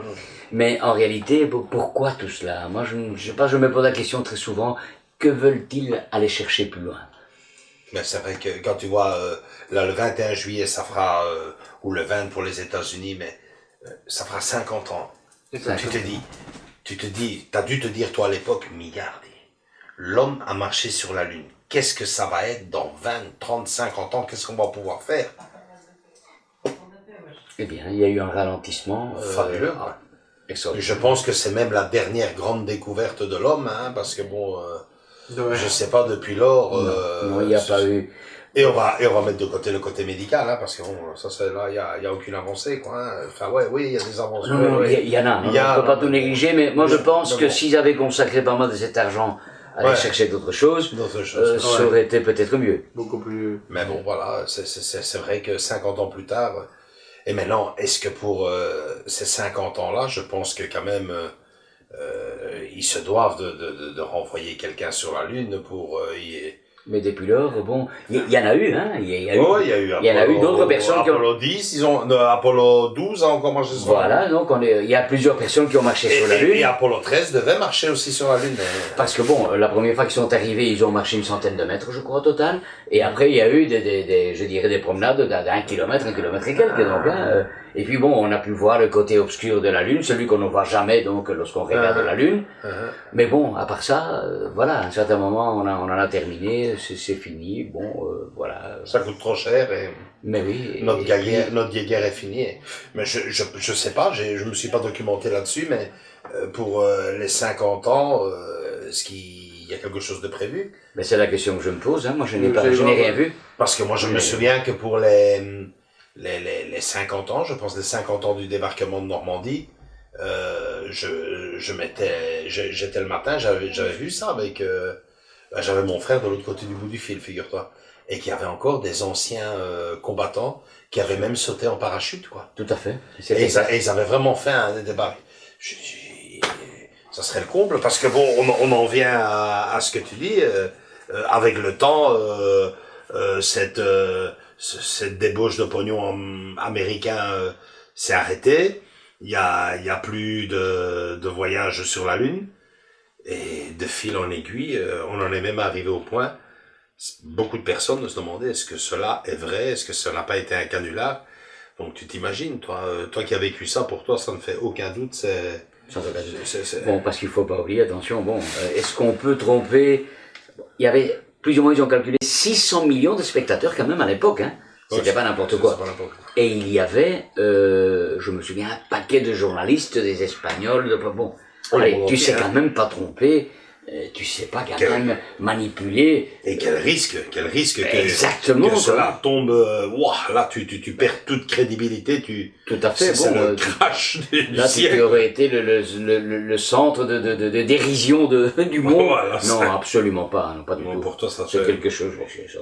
Mais en réalité, pourquoi tout cela? Moi, je sais pas, je me pose la question très souvent, que veulent-ils aller chercher plus loin? Mais c'est vrai que quand tu vois, là, le 21 juillet, ça fera, ou le 20 pour les États-Unis, mais ça fera 50 ans. Tu te dis, t'as dû te dire, toi, à l'époque, milliard, l'homme a marché sur la Lune. Qu'est-ce que ça va être dans 20, 30, 50 ans? Qu'est-ce qu'on va pouvoir faire? Eh bien, il y a eu un ralentissement. Fabuleux. Je pense que c'est même la dernière grande découverte de l'homme, hein, parce que bon, je sais pas, depuis lors... non, il n'y a pas eu... Et on va mettre de côté le côté médical, hein, parce que bon, ça c'est là, il y a aucune avancée, quoi, hein. Enfin, oui, il y a des avancées. Non, il y en a, on ne peut pas tout négliger, mais moi je pense que s'ils avaient consacré pas mal de cet argent à aller chercher d'autres choses, ça aurait été peut-être mieux. Beaucoup plus... Mais bon, voilà, c'est vrai que 50 ans plus tard... Et maintenant, est-ce que pour ces 50 ans-là, je pense que quand même, ils se doivent de renvoyer quelqu'un sur la Lune pour... Mais depuis lors, bon, il y en a eu, hein, il y en a eu d'autres personnes qui ont... Apollo 10, Apollo 12 a encore marché sur la Lune. Voilà, donc il y a plusieurs personnes qui ont marché sur la Lune. Et Apollo 13 devait marcher aussi sur la Lune. Parce que bon, la première fois qu'ils sont arrivés, ils ont marché 100 de mètres, je crois, au total. Et après, il y a eu je dirais des promenades d'1 kilomètre, 1 kilomètre et quelques, donc, hein. Et puis bon, on a pu voir le côté obscur de la Lune, celui qu'on ne voit jamais, donc, lorsqu'on regarde la Lune. Mais bon, à part ça, voilà, à un certain moment, on en a terminé, c'est fini, bon, voilà. Ça coûte trop cher et... Mais oui. Notre guerre est finie. Mais je sais pas, je me suis pas documenté là-dessus, mais pour les 50 ans, est-ce qu'il y a quelque chose de prévu? Mais c'est la question que je me pose, hein. Moi je n'ai rien vu. Parce que moi je me souviens que pour les 50 ans, je pense les 50 ans du débarquement de Normandie, j'étais le matin, j'avais vu ça avec, j'avais mon frère de l'autre côté du bout du fil, figure-toi, et qu'il y avait encore des anciens combattants qui avaient même sauté en parachute, quoi. Tout à fait. Et ils avaient vraiment fait un débat. Ça serait le comble, parce que bon, on en vient à ce que tu dis, avec le temps, cette débauche de pognon américain s'est arrêtée. Il y a plus de voyages sur la Lune. Et de fil en aiguille, on en est même arrivé au point, beaucoup de personnes se demandaient est-ce que cela est vrai, est-ce que cela n'a pas été un canular. Donc tu t'imagines, toi qui as vécu ça, pour toi ça ne fait aucun doute, Bon, parce qu'il faut pas oublier, attention, bon, est-ce qu'on peut tromper... Il y avait, plus ou moins, ils ont calculé 600 millions de spectateurs quand même à l'époque, hein. C'était pas n'importe quoi. Et il y avait, je me souviens, un paquet de journalistes, des Espagnols, bon... Allez, tu sais quand même pas tromper, tu sais pas quand même manipuler. Et quel risque exactement, que cela tombe, là tu perds toute crédibilité, tout à fait, c'est le crash du là siècle. tu aurais été le centre de dérision du monde. Voilà, non, absolument pas, non, pas du tout. Pour toi, ça c'est quelque chose,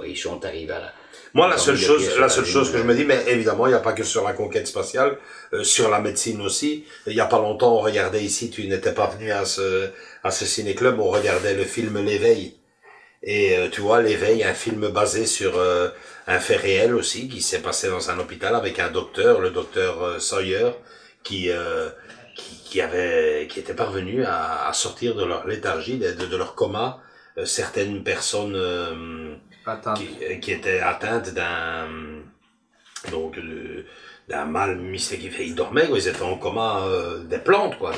ils sont arrivés à la... Moi, la seule chose que je me dis, mais évidemment, il n'y a pas que sur la conquête spatiale, sur la médecine aussi. Il n'y a pas longtemps, on regardait ici, tu n'étais pas venu à ce ciné-club, on regardait le film L'Éveil. Et tu vois, L'éveil, un film basé sur un fait réel aussi, qui s'est passé dans un hôpital avec un docteur, le docteur Sawyer, qui était parvenu à sortir de leur léthargie, de leur coma, certaines personnes qui étaient atteintes d'un mal mystérieux. Ils dormaient, quoi, ils étaient en coma des plantes, quoi.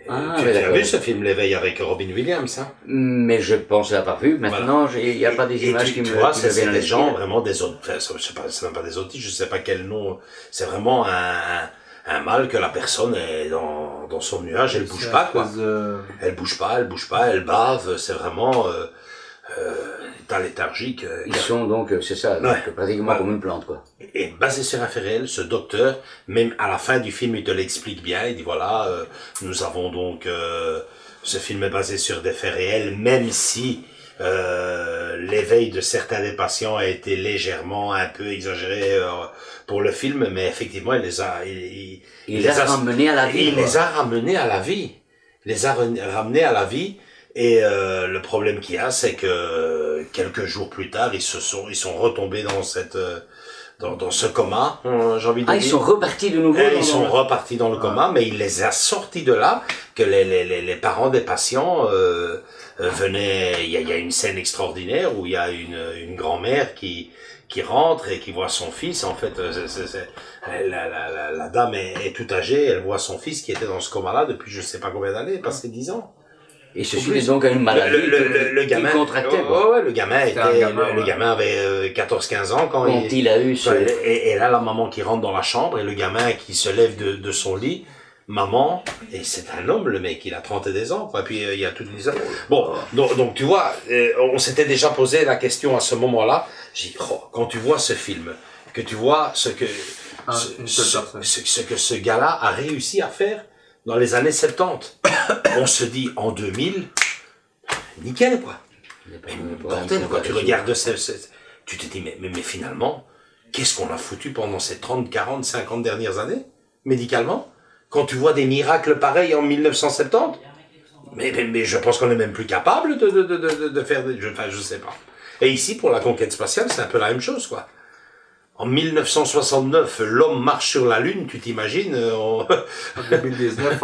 Tu as vu ce film L'éveil avec Robin Williams, hein? Mais je pense l'avoir vu. Maintenant, il n'y a pas des images qui me vois, c'est viennent à des gens l'esprit. vraiment des autres. Enfin, je sais pas, c'est même pas des autistes, je sais pas quel nom. C'est vraiment un mal que la personne est dans son nuage, elle bouge pas, quoi. Elle bouge pas, elle bave. C'est vraiment état léthargique. Ils sont donc, c'est ça, donc, pratiquement comme une plante, quoi. Et basé sur un fait réel, ce docteur, même à la fin du film, il te l'explique bien. Il dit voilà, nous avons donc ce film est basé sur des faits réels, même si l'éveil de certains des patients a été légèrement un peu exagéré pour le film, mais effectivement, il les a ramenés à la vie. Il les a ramenés à la vie. Il les a ramenés à la vie. Et le problème qu'il y a, c'est que quelques jours plus tard, ils sont retombés dans dans ce coma, j'ai envie de dire. Ils sont repartis de nouveau. Ils sont repartis dans le coma, mais il les a sortis de là, que les parents des patients venaient. Il y a une scène extraordinaire où il y a une grand-mère qui rentre et qui voit son fils. En fait, la dame est tout âgée, elle voit son fils qui était dans ce coma-là depuis je sais pas combien d'années, passé 10 ans. Et ceci est donc une maladie le gamin contractait. Ouais, le gamin le gamin avait 14-15 ans quand il a eu ce... et là la maman qui rentre dans la chambre et le gamin qui se lève de son lit, maman, et c'est un homme le mec, il a 30 et des ans, quoi. Puis il y a toutes les... Bon, donc tu vois, on s'était déjà posé la question à ce moment-là. J'ai dit, quand tu vois ce film, que tu vois ce que ce gars-là a réussi à faire dans les années 70, on se dit en 2000, nickel, quoi. Mais bordel, quoi, tu regardes tu te dis, mais finalement, qu'est-ce qu'on a foutu pendant ces 30, 40, 50 dernières années, médicalement? Quand tu vois des miracles pareils en 1970, mais je pense qu'on est même plus capable de faire je sais pas. Et ici, pour la conquête spatiale, c'est un peu la même chose, quoi. En 1969, l'homme marche sur la Lune, tu t'imagines en 2019,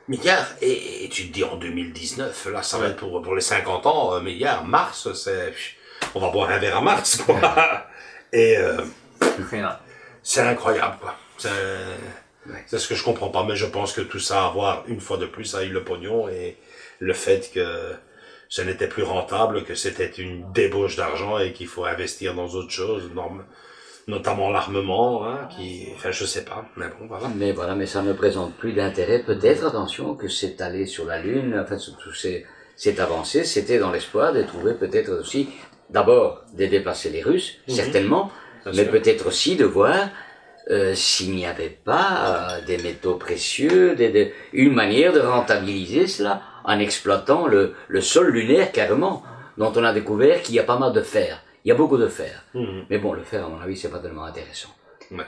Mais et tu te dis en 2019, là ça va être pour les 50 ans, mais Mars, on va boire un verre à Mars, quoi. Et c'est incroyable, quoi. C'est ce que je comprends pas, mais je pense que tout ça à voir une fois de plus a eu le pognon et le fait que ce n'était plus rentable, que c'était une débauche d'argent et qu'il faut investir dans autre chose, notamment l'armement, hein, enfin je sais pas, mais bon voilà. Mais voilà, mais ça ne présente plus d'intérêt, peut-être, attention, que c'est allé sur la Lune, enfin tout cette avancée, c'était dans l'espoir de trouver peut-être aussi, d'abord, de déplacer les Russes, certainement, mais peut-être aussi de voir s'il n'y avait pas des métaux précieux, une manière de rentabiliser cela, en exploitant le sol lunaire carrément, dont on a découvert qu'il y a pas mal de fer. Il y a beaucoup de fer. Mais bon, le fer, à mon avis, c'est pas tellement intéressant. Ouais.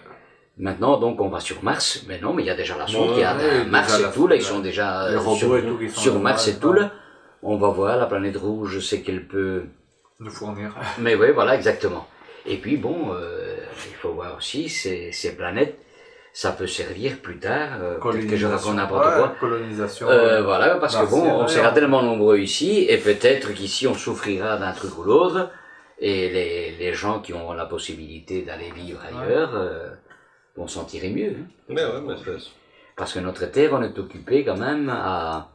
Maintenant, donc, on va sur Mars. Mais non, mais il y a déjà la sonde qui a Mars et tout, là, ils sont déjà sur Mars et tout, là. On va voir, la planète rouge, je sais qu'elle peut nous fournir. Mais oui, voilà, exactement. Et puis, bon, il faut voir aussi, ces planètes, ça peut servir plus tard, peut-être que je raconte n'importe quoi. Colonisation. Voilà, parce que bon, on sera tellement nombreux ici, et peut-être qu'ici, on souffrira d'un truc ou l'autre. Et les gens qui ont la possibilité d'aller vivre ailleurs vont s'en tirer mieux. Hein. Parce que notre terre, on est occupé quand même à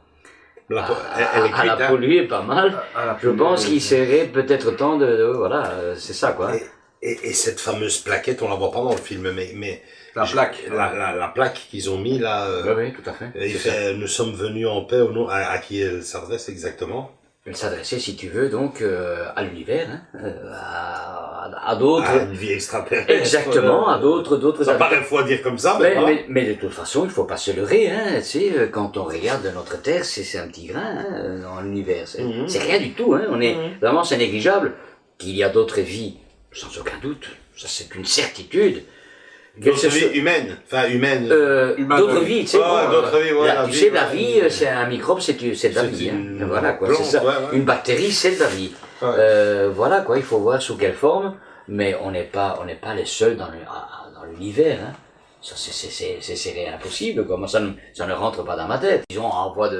la polluer pas mal. Je pense qu'il serait peut-être temps voilà, c'est ça, quoi. Et cette fameuse plaquette, on la voit pas dans le film, mais la plaque. La plaque qu'ils ont mis là. Oui, tout à fait. Nous sommes venus en paix, à qui elle s'adresse exactement? Elle s'adressait, si tu veux, donc à l'univers, hein, à d'autres... À une vie extraterrestre. Exactement, à d'autres... Ça paraît fou à dire comme ça, mais de toute façon, il faut pas se leurrer, hein, tu sais, quand on regarde notre Terre, c'est un petit grain, hein, dans l'univers, c'est rien du tout, hein, vraiment, c'est négligeable. Qu'il y a d'autres vies, sans aucun doute, ça c'est une certitude, D'autres vies humaines. Enfin, humaines. D'autres vies, tu sais. D'autres vies, ouais, tu sais, la vie, c'est un microbe, c'est de la vie. Voilà, quoi. C'est ça. Une bactérie, c'est de la vie. Voilà, quoi. Il faut voir sous quelle forme. Mais on n'est pas les seuls dans l'univers, hein. Ça, c'est impossible, quoi. Moi, ça ne rentre pas dans ma tête. Ils ont envoie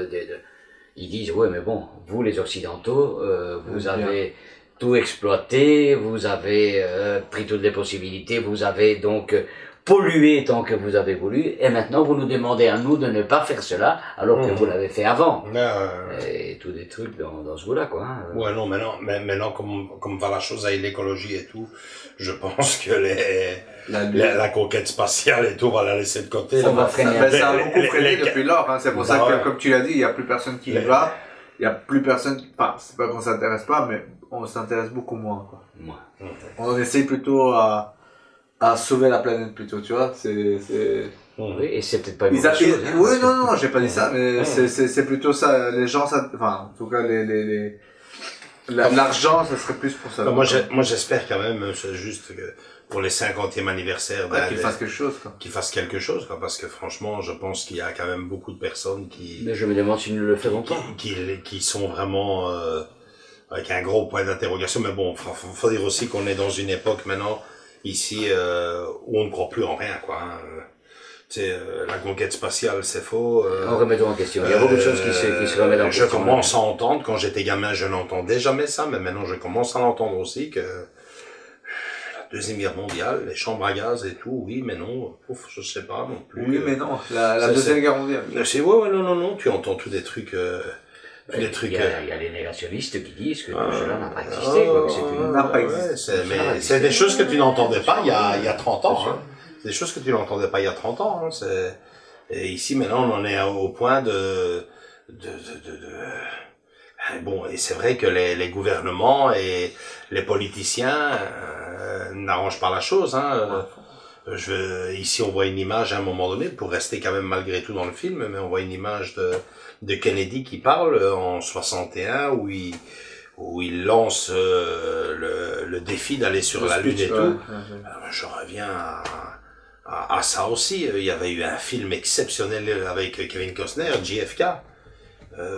ils disent, ouais, mais bon, vous, les Occidentaux, vous avez tout exploité, vous avez pris toutes les possibilités, vous avez donc pollué tant que vous avez voulu, et maintenant vous nous demandez à nous de ne pas faire cela, alors que vous l'avez fait avant. Et tout des trucs dans ce goût-là, quoi. Hein. Ouais, non, maintenant comme va la chose avec l'écologie et tout, je pense que la conquête spatiale et tout, on va la laisser de côté. Ça va freiner. Ça a beaucoup freiné depuis lors, hein. C'est pour ça que, comme tu l'as dit, il n'y a plus personne qui y va. Il n'y a plus personne, enfin, c'est pas qu'on s'intéresse pas, mais on s'intéresse beaucoup moins, quoi. On essaye plutôt à sauver la planète plutôt, tu vois, Oui, et c'est peut-être pas une mauvaise chose. Oui, non, j'ai pas dit ça, mais c'est plutôt ça, les gens, enfin, en tout cas, l'argent, ça serait plus pour ça. Moi, j'espère quand même, c'est juste que pour les 50e anniversaires, qu'ils fassent quelque chose, quoi. Qu'ils fassent quelque chose, quoi, parce que franchement, je pense qu'il y a quand même beaucoup de personnes qui... Mais je me demande s'ils ne le feront pas. Qui sont vraiment, avec un gros point d'interrogation, mais bon, faut dire aussi qu'on est dans une époque maintenant, ici, où on ne croit plus en rien, quoi, hein. La conquête spatiale, c'est faux. On remet tout en question. Il y a beaucoup de choses qui se remettent en question. Je commence à entendre, quand j'étais gamin, je n'entendais jamais ça, mais maintenant je commence à l'entendre aussi, que la Deuxième Guerre mondiale, les chambres à gaz et tout, oui, mais non, je sais pas non plus. Oui, mais non, la Deuxième Guerre mondiale. Non, tu entends tous des trucs... Il y a les négationnistes qui disent que cela n'a pas existé, quoi, que n'a pas existé. Mais c'est des choses que tu n'entendais pas il y a 30 ans, hein. Des choses que tu n'entendais pas il y a 30 ans, hein. Et ici, maintenant, on en est au point bon, et c'est vrai que les gouvernements et les politiciens n'arrangent pas la chose, hein. Ici, on voit une image à un moment donné, pour rester quand même malgré tout dans le film, mais on voit une image de Kennedy qui parle en 61, où il lance le défi d'aller sur la Lune et tout. Je reviens à ça aussi. Il y avait eu un film exceptionnel avec Kevin Costner, JFK,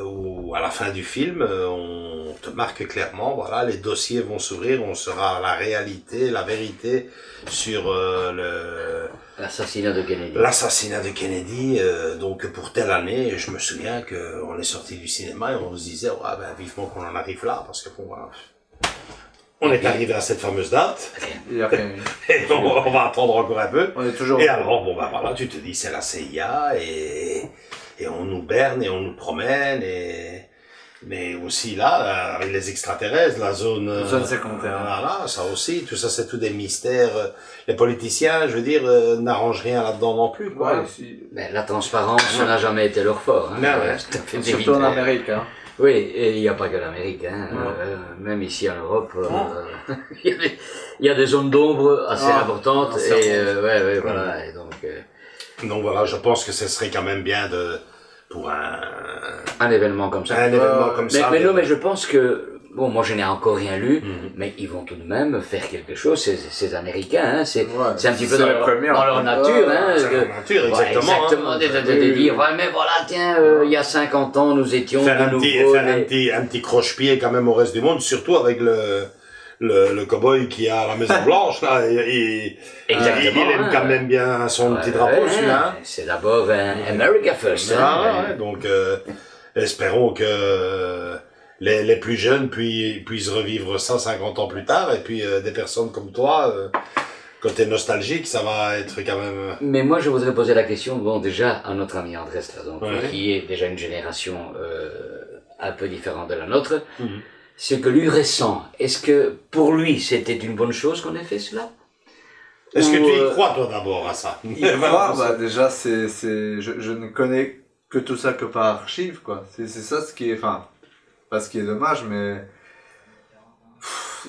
où à la fin du film, on te marque clairement, voilà, les dossiers vont s'ouvrir, on saura la réalité, la vérité sur l'assassinat de Kennedy. L'assassinat de Kennedy, donc pour telle année, je me souviens qu'on est sorti du cinéma et on se disait, vivement qu'on en arrive là, parce que bon, voilà. On est arrivé à cette fameuse date. Il y a rien. Et on va attendre encore un peu. On est toujours. Et alors, voilà, tu te dis, c'est la CIA et on nous berne et on nous promène mais aussi là, avec les extraterrestres, la zone 51. Voilà, ça aussi, tout ça, c'est tout des mystères. Les politiciens, je veux dire, n'arrangent rien là-dedans non plus, quoi. Mais la transparence n'a jamais été leur fort, hein. Surtout en Amérique, hein. Oui, et il n'y a pas que l'Amérique, hein. Même ici en Europe, il y a des zones d'ombre assez importantes, et voilà, et donc voilà, je pense que ce serait quand même bien pour un événement comme ça. Mais je pense que, bon, moi je n'ai encore rien lu, mais ils vont tout de même faire quelque chose, ces Américains, hein, c'est un petit peu dans leur nature, hein. C'est leur nature, exactement. De dire, mais voilà, tiens, il y a 50 ans, nous étions faire un petit croche-pied quand même au reste du monde, surtout avec le cow-boy qui a la Maison Blanche, là, il aime quand même bien son petit drapeau, celui-là. C'est d'abord America First. Donc, espérons que les plus jeunes puissent revivre ça 50 ans plus tard, et puis des personnes comme toi, quand t'es nostalgique, ça va être quand même... Mais moi, je voudrais poser la question, bon, déjà, à notre ami Andrés, là, donc, qui est déjà une génération un peu différente de la nôtre, ce que lui ressent, est-ce que pour lui c'était une bonne chose qu'on ait fait cela? Est-ce que tu y crois toi d'abord à ça? Y croire, déjà je ne connais que tout ça que par archives, quoi. C'est ça ce qui est, enfin, pas ce qui est dommage, mais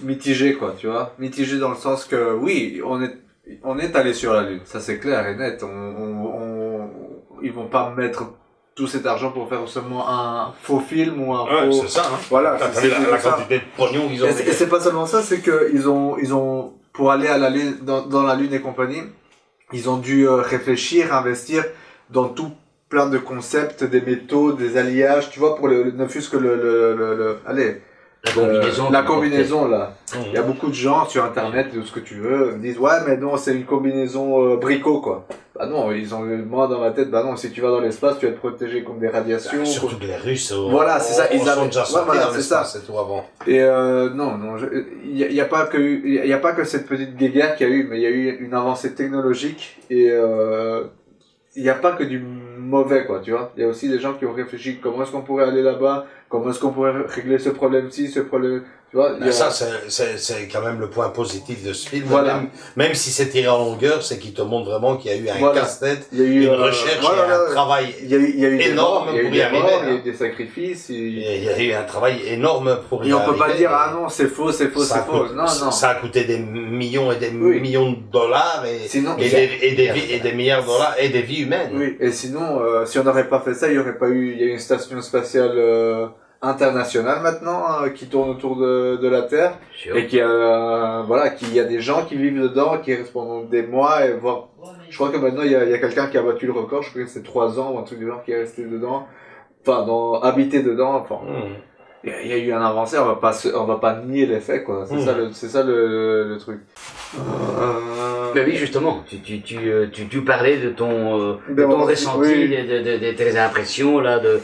mitigé, quoi, tu vois. Mitigé dans le sens que oui, on est allé sur la Lune, ça c'est clair et net. Ils vont pas mettre tout cet argent pour faire seulement un faux film ou un faux... c'est ça, hein. Voilà. T'as vu la quantité de pognon qu'ils ont... Et c'est pas seulement ça, c'est que ils ont, pour aller à la Lune, dans la Lune et compagnie, ils ont dû réfléchir, investir dans tout plein de concepts, des métaux, des alliages, tu vois, pour ne fût-ce que allez, la combinaison là. Il y a beaucoup de gens sur internet, tout ce que tu veux, me disent ouais mais non c'est une combinaison bricot quoi. Bah non, ils ont moi dans la tête, bah non, si tu vas dans l'espace, tu vas être protégé contre des radiations. Surtout que les Russes, voilà, c'est ça, ils ont déjà sorti dans c'est ça. C'est tout avant. Et non, il y a pas que cette petite guéguerre qu'il y a eu, mais il y a eu une avancée technologique et il n'y a pas que du mauvais quoi, tu vois. Il y a aussi des gens qui ont réfléchi comment est-ce qu'on pourrait aller là-bas, comment est-ce qu'on pourrait régler ce problème-ci, ce problème. Tu vois, ça, c'est quand même le point positif de ce film. Voilà. Même si c'est tiré en longueur, c'est qu'il te montre vraiment qu'il y a eu un casse-tête, une recherche, un travail énorme pour y arriver. Il y a eu des sacrifices. Il y a eu un travail énorme pour y arriver. Et on peut pas dire, ah non, c'est faux. Non. Ça a coûté des millions et des millions de dollars et des milliards de dollars et des vies humaines. Oui, et sinon, si on n'aurait pas fait ça, il y aurait pas eu, il y a une station spatiale, international maintenant qui tourne autour de la Terre et qui qu'il y a des gens qui vivent dedans qui restent pendant des mois et voire je crois que maintenant il y a quelqu'un qui a battu le record, je crois que c'est 3 ans ou un truc du genre qui est resté dedans, habité dedans, il y a eu un avancé, on va pas nier les faits quoi, c'est ça le truc. Mais oui justement, tu parlais de ton ressenti, de tes impressions là de.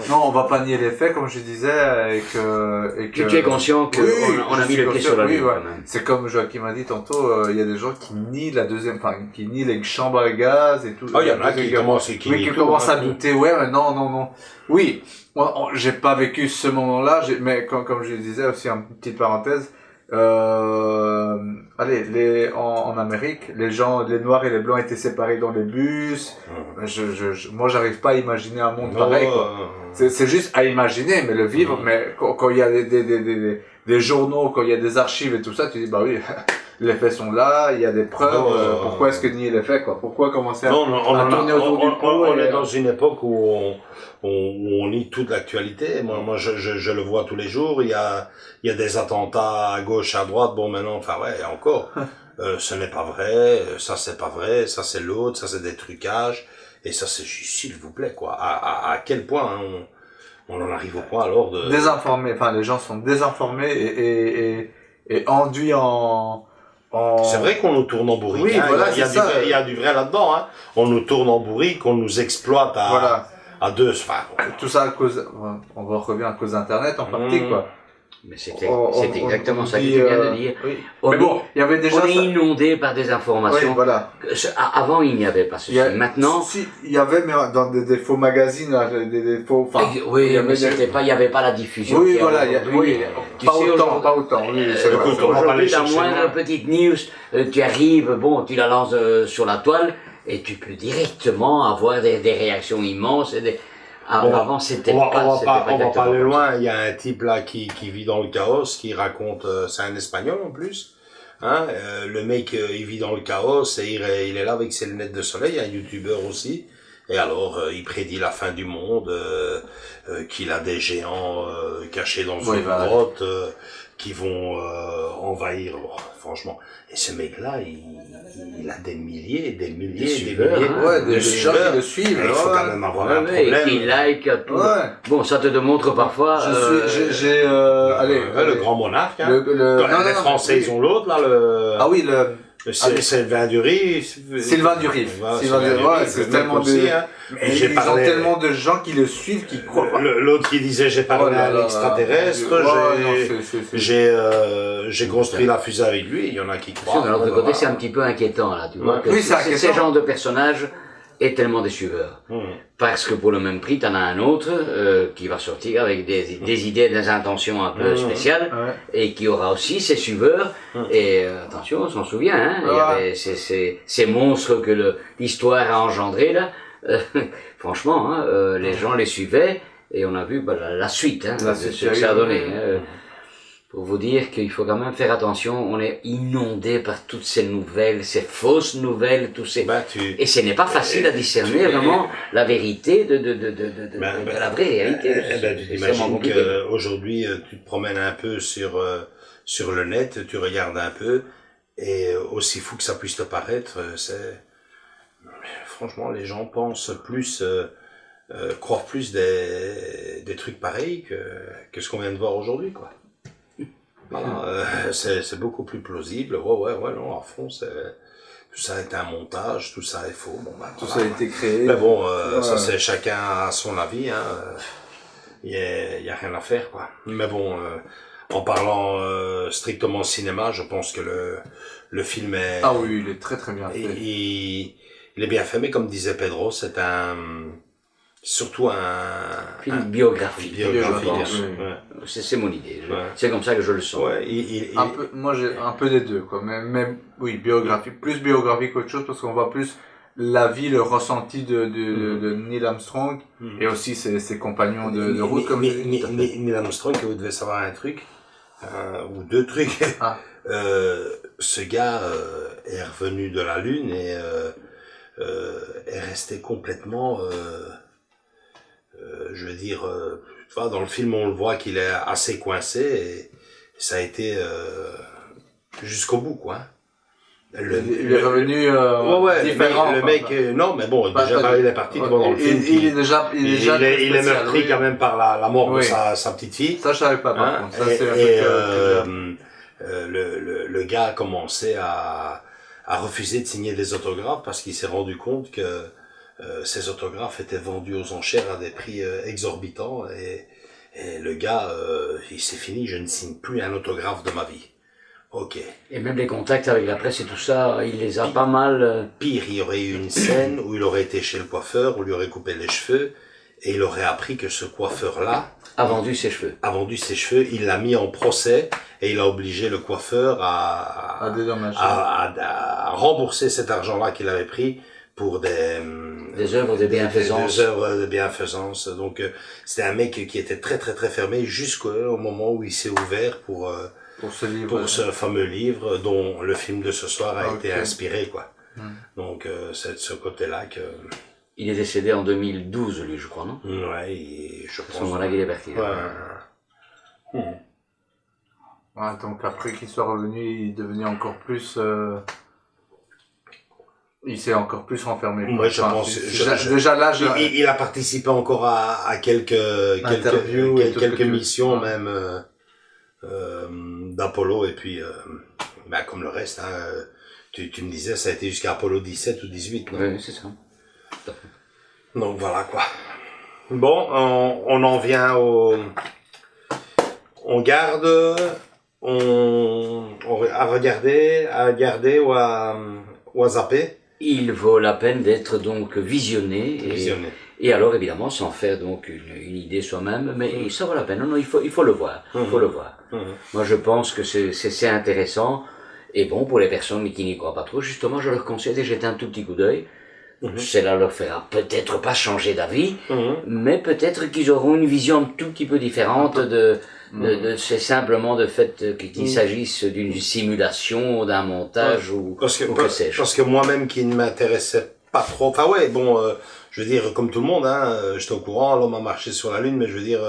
Non, on va pas nier les faits, comme je disais, et que... Tu es conscient qu'on a mis le pied sur la lune, quand même. C'est comme Joachim a dit tantôt, il y a des gens qui nient qui nient les chambres à gaz et tout. Ah, il y en a qui commencent à douter, ouais, mais non. Oui, j'ai pas vécu ce moment-là, mais comme je le disais aussi, en petite parenthèse, en Amérique, les noirs et les blancs étaient séparés dans les bus. Moi, j'arrive pas à imaginer un monde pareil, quoi. C'est juste à imaginer, mais le vivre, mais quand il y a des journaux, quand il y a des archives et tout ça, tu dis, bah oui, les faits sont là, il y a des preuves, pourquoi est-ce que nier les faits, quoi? Pourquoi commencer à tourner autour du pot? On est dans une époque où on lit toute l'actualité. Moi, je le vois tous les jours. Il y a des attentats à gauche, à droite. Bon, maintenant, encore. Ce n'est pas vrai. Ça, c'est pas vrai. Ça, c'est l'autre. Ça, c'est des trucages. Et ça, c'est juste, s'il vous plaît, quoi. À quel point, on en arrive au point, alors de... Désinformés. Enfin, les gens sont désinformés et enduits en... C'est vrai qu'on nous tourne en bourrique. Oui, voilà, il y a du vrai là-dedans, hein. On nous tourne en bourrique, on nous exploite à deux. Tout ça à cause, on revient à cause d'Internet en partie, quoi. Mais c'est exactement ça que tu viens de dire. Oui. Mais bon, il y avait déjà. On est inondé par des informations. Oui, voilà. Avant, il n'y avait pas ceci. Maintenant. Si, il y avait, mais dans des faux magazines, des faux. Oui, mais il n'y avait pas la diffusion. Oui, voilà. Pas autant. Oui, aujourd'hui, la moindre petite news, tu arrives, tu la lances sur la toile, et tu peux directement avoir des réactions immenses. Avant, c'était pas on va pas aller loin. Il y a un type là qui vit dans le chaos, qui raconte, c'est un Espagnol en plus. Hein, le mec, il vit dans le chaos et il est là avec ses lunettes de soleil, un youtubeur aussi. Et alors, il prédit la fin du monde, qu'il a des géants cachés dans une grotte, qui vont envahir. Franchement, et ce mec-là, il a des milliers et des milliers de gens qui le suivent. Il faut quand même avoir un problème. Et qui like tout. Bon, ça te démontre parfois. Le grand monarque. Hein. Les Français, ils ont l'autre là. Ah oui, Sylvain Dury. Sylvain Dury. C'est tellement ils ont tellement de gens qui le suivent, qui croient pas. L'autre qui disait j'ai parlé à l'extraterrestre, j'ai construit la fusée avec lui, il y en a qui croient. De l'autre côté, c'est un petit peu inquiétant là, tu vois. Que ces genres de personnages est tellement des suiveurs. Parce que pour le même prix, t'en as un autre qui va sortir avec des idées, des intentions un peu spéciales et qui aura aussi ses suiveurs. Et attention, on s'en souvient, hein, il y avait ces monstres que l'histoire a engendrés là. Franchement, hein, les gens les suivaient et on a vu la suite de ce que ça a donné. Pour vous dire qu'il faut quand même faire attention, on est inondé par toutes ces nouvelles, ces fausses nouvelles, et ce n'est pas facile à discerner vraiment la vérité de la vraie réalité. Tu t'imagines qu'aujourd'hui, tu te promènes un peu sur le net, tu regardes un peu, et aussi fou que ça puisse te paraître, Franchement, les gens pensent plus, croient plus des trucs pareils que ce qu'on vient de voir aujourd'hui, quoi. Voilà, c'est beaucoup plus plausible. Ouais, non, à fond, tout ça est un montage, tout ça est faux. Bon, bah, tout ça a été créé. Mais bon, ça c'est chacun a son avis, hein. Y a rien à faire, quoi. Mais bon, en parlant strictement cinéma, je pense que le film est... Ah oui, il est très très bien fait. Il est bien fait, mais comme disait Pedro, c'est surtout un film biographique. Ouais. C'est mon idée. C'est comme ça que je le sens. Ouais, moi j'ai un peu des deux, quoi. Mais oui, biographique, plus biographique qu'autre chose, parce qu'on voit plus la vie, le ressenti de Neil Armstrong, et aussi ses compagnons de route, comme Neil Armstrong, vous devez savoir un truc, ou deux trucs. Ce gars est revenu de la Lune et est resté complètement... je veux dire, tu vois, dans le film on le voit qu'il est assez coincé et ça a été jusqu'au bout, quoi. Il est revenu différent. Le mec, non, mais bon, déjà il est parti dans le film. Il est meurtri quand même par la mort de sa petite fille. Ça, je savais pas, par contre. Ça, le gars a commencé à refuser de signer des autographes parce qu'il s'est rendu compte que ces autographes étaient vendus aux enchères à des prix exorbitants et le gars, il s'est fini, je ne signe plus un autographe de ma vie. Ok. Et même les contacts avec la presse et tout ça, il les a pas mal... Pire, il y aurait eu une scène où il aurait été chez le coiffeur, on lui aurait coupé les cheveux et il aurait appris que ce coiffeur-là a vendu ses cheveux. Il l'a mis en procès et il a obligé le coiffeur à rembourser cet argent-là qu'il avait pris pour des œuvres de bienfaisance. Des œuvres de bienfaisance. Donc c'était un mec qui était très très très fermé jusqu'au moment où il s'est ouvert pour ce fameux livre dont le film de ce soir a été inspiré, quoi. Donc c'est de ce côté-là que... Il est décédé en 2012, lui, je crois, non? Ouais, je pense. À ce moment-là qu'il est parti. Donc après qu'il soit revenu, il est devenu encore plus... Il s'est encore plus renfermé. Moi, je pense. Déjà là, il a participé encore à quelques interviews, quelques missions même d'Apollo et puis comme le reste. Hein, tu me disais, ça a été jusqu'à Apollo 17 ou 18. Non? Oui, c'est ça. Donc voilà quoi. Bon, on en vient au. On garde, à regarder ou à zapper. Il vaut la peine d'être donc visionné. Et alors évidemment s'en faire donc une idée soi-même, mais ça vaut la peine. Non, il faut le voir. Moi je pense que c'est intéressant. Et bon, pour les personnes qui n'y croient pas trop, justement, je leur conseille de jeter un tout petit coup d'œil. Cela leur fera peut-être pas changer d'avis, mais peut-être qu'ils auront une vision un tout petit peu différente c'est simplement de fait qu'il s'agisse d'une simulation, d'un montage ou que sais-je. Parce que moi-même qui ne m'intéressais pas trop, enfin je veux dire, comme tout le monde, hein, j'étais au courant, l'homme a marché sur la Lune, mais je veux dire,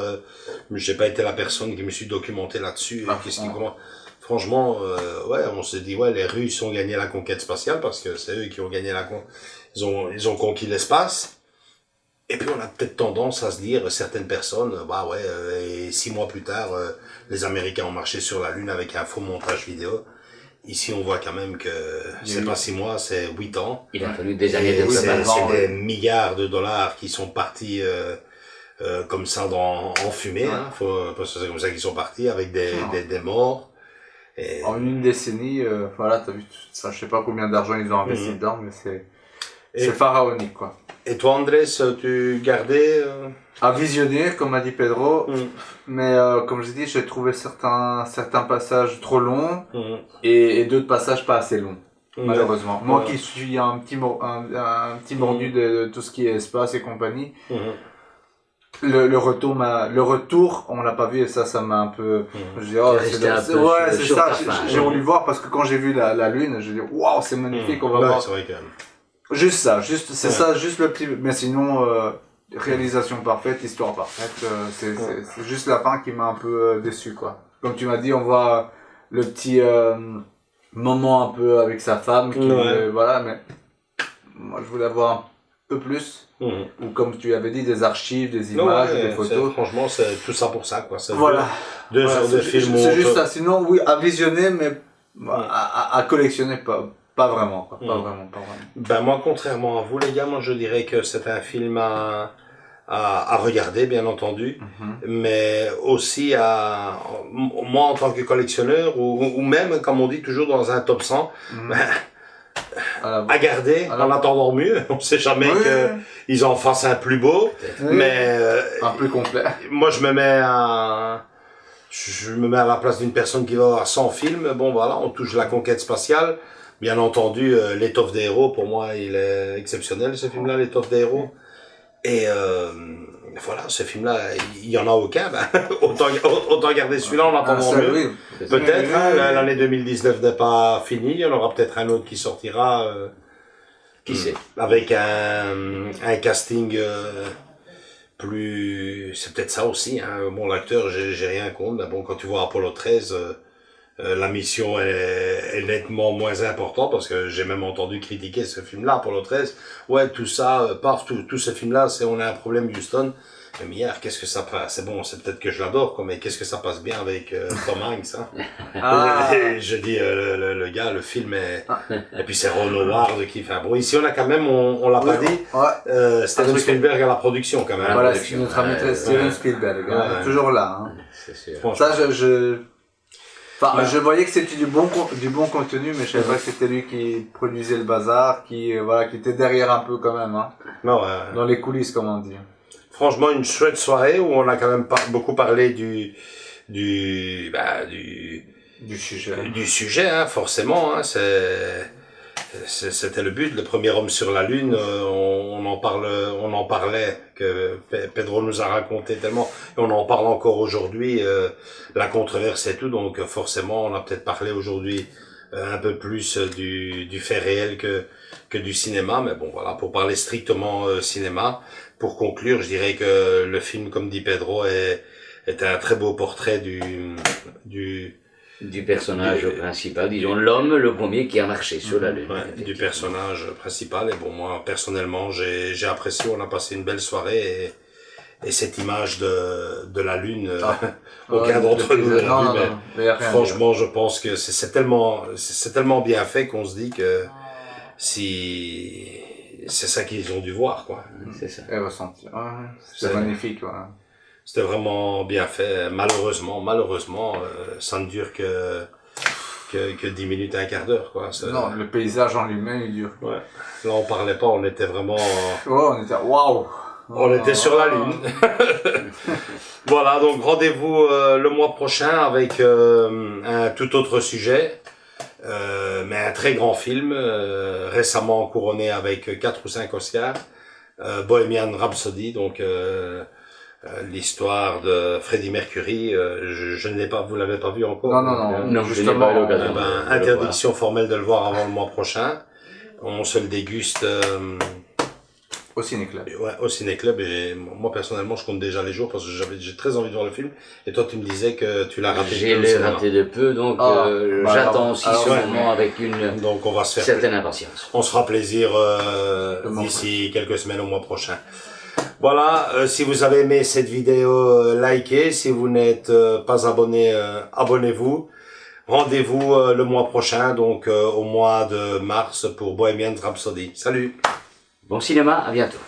j'ai pas été la personne qui me suis documenté là-dessus. Franchement, on se dit, les Russes ont gagné la conquête spatiale parce que c'est eux qui ont gagné ils ont conquis l'espace. Et puis on a peut-être tendance à se dire, certaines personnes, et 6 mois plus tard, les Américains ont marché sur la Lune avec un faux montage vidéo. Ici, on voit quand même que c'est pas 6 mois, c'est 8 ans. Il a fallu des années de préparation. C'est des milliards de dollars qui sont partis comme ça en fumée. Hein, parce que c'est comme ça qu'ils sont partis, avec des morts. Et... En une décennie, t'as vu ça, je sais pas combien d'argent ils ont investi dedans, mais c'est pharaonique, quoi. Et toi, Andrés, tu gardais à visionner, comme a dit Pedro, mais comme j'ai dit, j'ai trouvé certains passages trop longs et d'autres passages pas assez longs, malheureusement. Moi qui suis un petit mordu de tout ce qui est espace et compagnie, le retour, on l'a pas vu et ça m'a un peu... J'ai voulu voir parce que quand j'ai vu la Lune, j'ai dit waouh, c'est magnifique, on va voir. C'est vrai quand même. Juste le petit... Mais sinon, réalisation parfaite, histoire parfaite, c'est juste la fin qui m'a un peu déçu, quoi. Comme tu m'as dit, on voit le petit moment un peu avec sa femme, mais moi je voulais avoir un peu plus. Ou comme tu avais dit, des archives, des images, des photos. Franchement, c'est tout ça pour ça, quoi. Voilà. Deux heures de film. C'est juste ça. Sinon, oui, à visionner, mais à collectionner, pas vraiment, quoi. Pas vraiment. Ben, moi, contrairement à vous, les gars, moi, je dirais que c'est un film à regarder, bien entendu, mais aussi moi, en tant que collectionneur, ou même, comme on dit toujours dans un top 100, à garder en attendant mieux. On sait jamais qu'ils en fassent un plus beau, mais un plus complet. Moi, je me mets à la place d'une personne qui va avoir 100 films. Bon, voilà, on touche la conquête spatiale. Bien entendu, l'étoffe des héros, pour moi, il est exceptionnel, ce film-là, l'étoffe des héros. Et voilà, ce film-là, il y en a aucun. Ben, autant garder celui-là en attendant mieux. Oui. Peut-être, l'année 2019 n'est pas finie. Il y en aura peut-être un autre qui sortira. Qui sait? Avec un casting plus... C'est peut-être ça aussi. Hein. Bon, l'acteur, j'ai rien contre. Mais bon, quand tu vois Apollo 13... la mission est nettement moins importante parce que j'ai même entendu critiquer ce film-là, Apollo 13. Ouais, tout ça, tout ce film-là, on a un problème Houston. Mais hier, qu'est-ce que ça passe? C'est bon, c'est peut-être que je l'adore, mais qu'est-ce que ça passe bien avec Tom Hanks, hein? Je dis, le gars, le film est... Et puis c'est Ron Howard qui fait... Bon, ici, on a quand même, on l'a pas dit, Steven Spielberg à la production, quand même. Voilà, c'est notre ami Steven Spielberg, toujours là. Hein. C'est sûr. Ça, Enfin, je voyais que c'était du bon contenu, mais je savais pas que c'était lui qui produisait le bazar, qui était derrière un peu quand même, hein. Dans les coulisses, comme on dit. Franchement, une chouette soirée où on a quand même beaucoup parlé du sujet, hein, forcément, hein, c'était le but, le premier homme sur la Lune, on en parlait, que Pedro nous a raconté tellement, et on en parle encore aujourd'hui, la controverse et tout, donc forcément on a peut-être parlé aujourd'hui un peu plus du fait réel que du cinéma, mais bon voilà, pour parler strictement cinéma, pour conclure, je dirais que le film, comme dit Pedro, est un très beau portrait du personnage principal, disons l'homme, le premier qui a marché sur la Lune. Ouais, du personnage principal, et bon, moi, personnellement, j'ai apprécié, on a passé une belle soirée, et cette image de la Lune, aucun d'entre nous l'a vu, mais franchement, je pense que c'est tellement bien fait qu'on se dit que c'est ça qu'ils ont dû voir, quoi. C'est ça. Et ressentir. C'est magnifique, ouais. C'était vraiment bien fait. Malheureusement, ça ne dure que 10 minutes, un quart d'heure, quoi. Non, le paysage en lui-même, il dure. Ouais. Là, on parlait pas, on était vraiment... on était... Waouh! On était sur la Lune. Voilà, donc rendez-vous le mois prochain avec un tout autre sujet. Mais un très grand film, récemment couronné avec 4 ou 5 Oscars. Bohemian Rhapsody, donc... l'histoire de Freddie Mercury, je ne l'ai pas, vous l'avez pas vu encore? Non, justement, je n'ai pas eu l'occasion. Interdiction formelle de le voir avant le mois prochain. On se le déguste au Ciné-Club. Ouais, au Ciné-Club, et moi personnellement je compte déjà les jours parce que j'ai très envie de voir le film, et toi tu me disais que tu l'as raté. J'ai raté de peu, donc j'attends aussi ce moment avec une donc on va se faire certaine impatience. On se fera plaisir d'ici quelques semaines au mois prochain. Voilà, si vous avez aimé cette vidéo, likez. Si vous n'êtes pas abonné, abonnez-vous. Rendez-vous le mois prochain, donc au mois de mars pour Bohemian Rhapsody. Salut! Bon cinéma, à bientôt.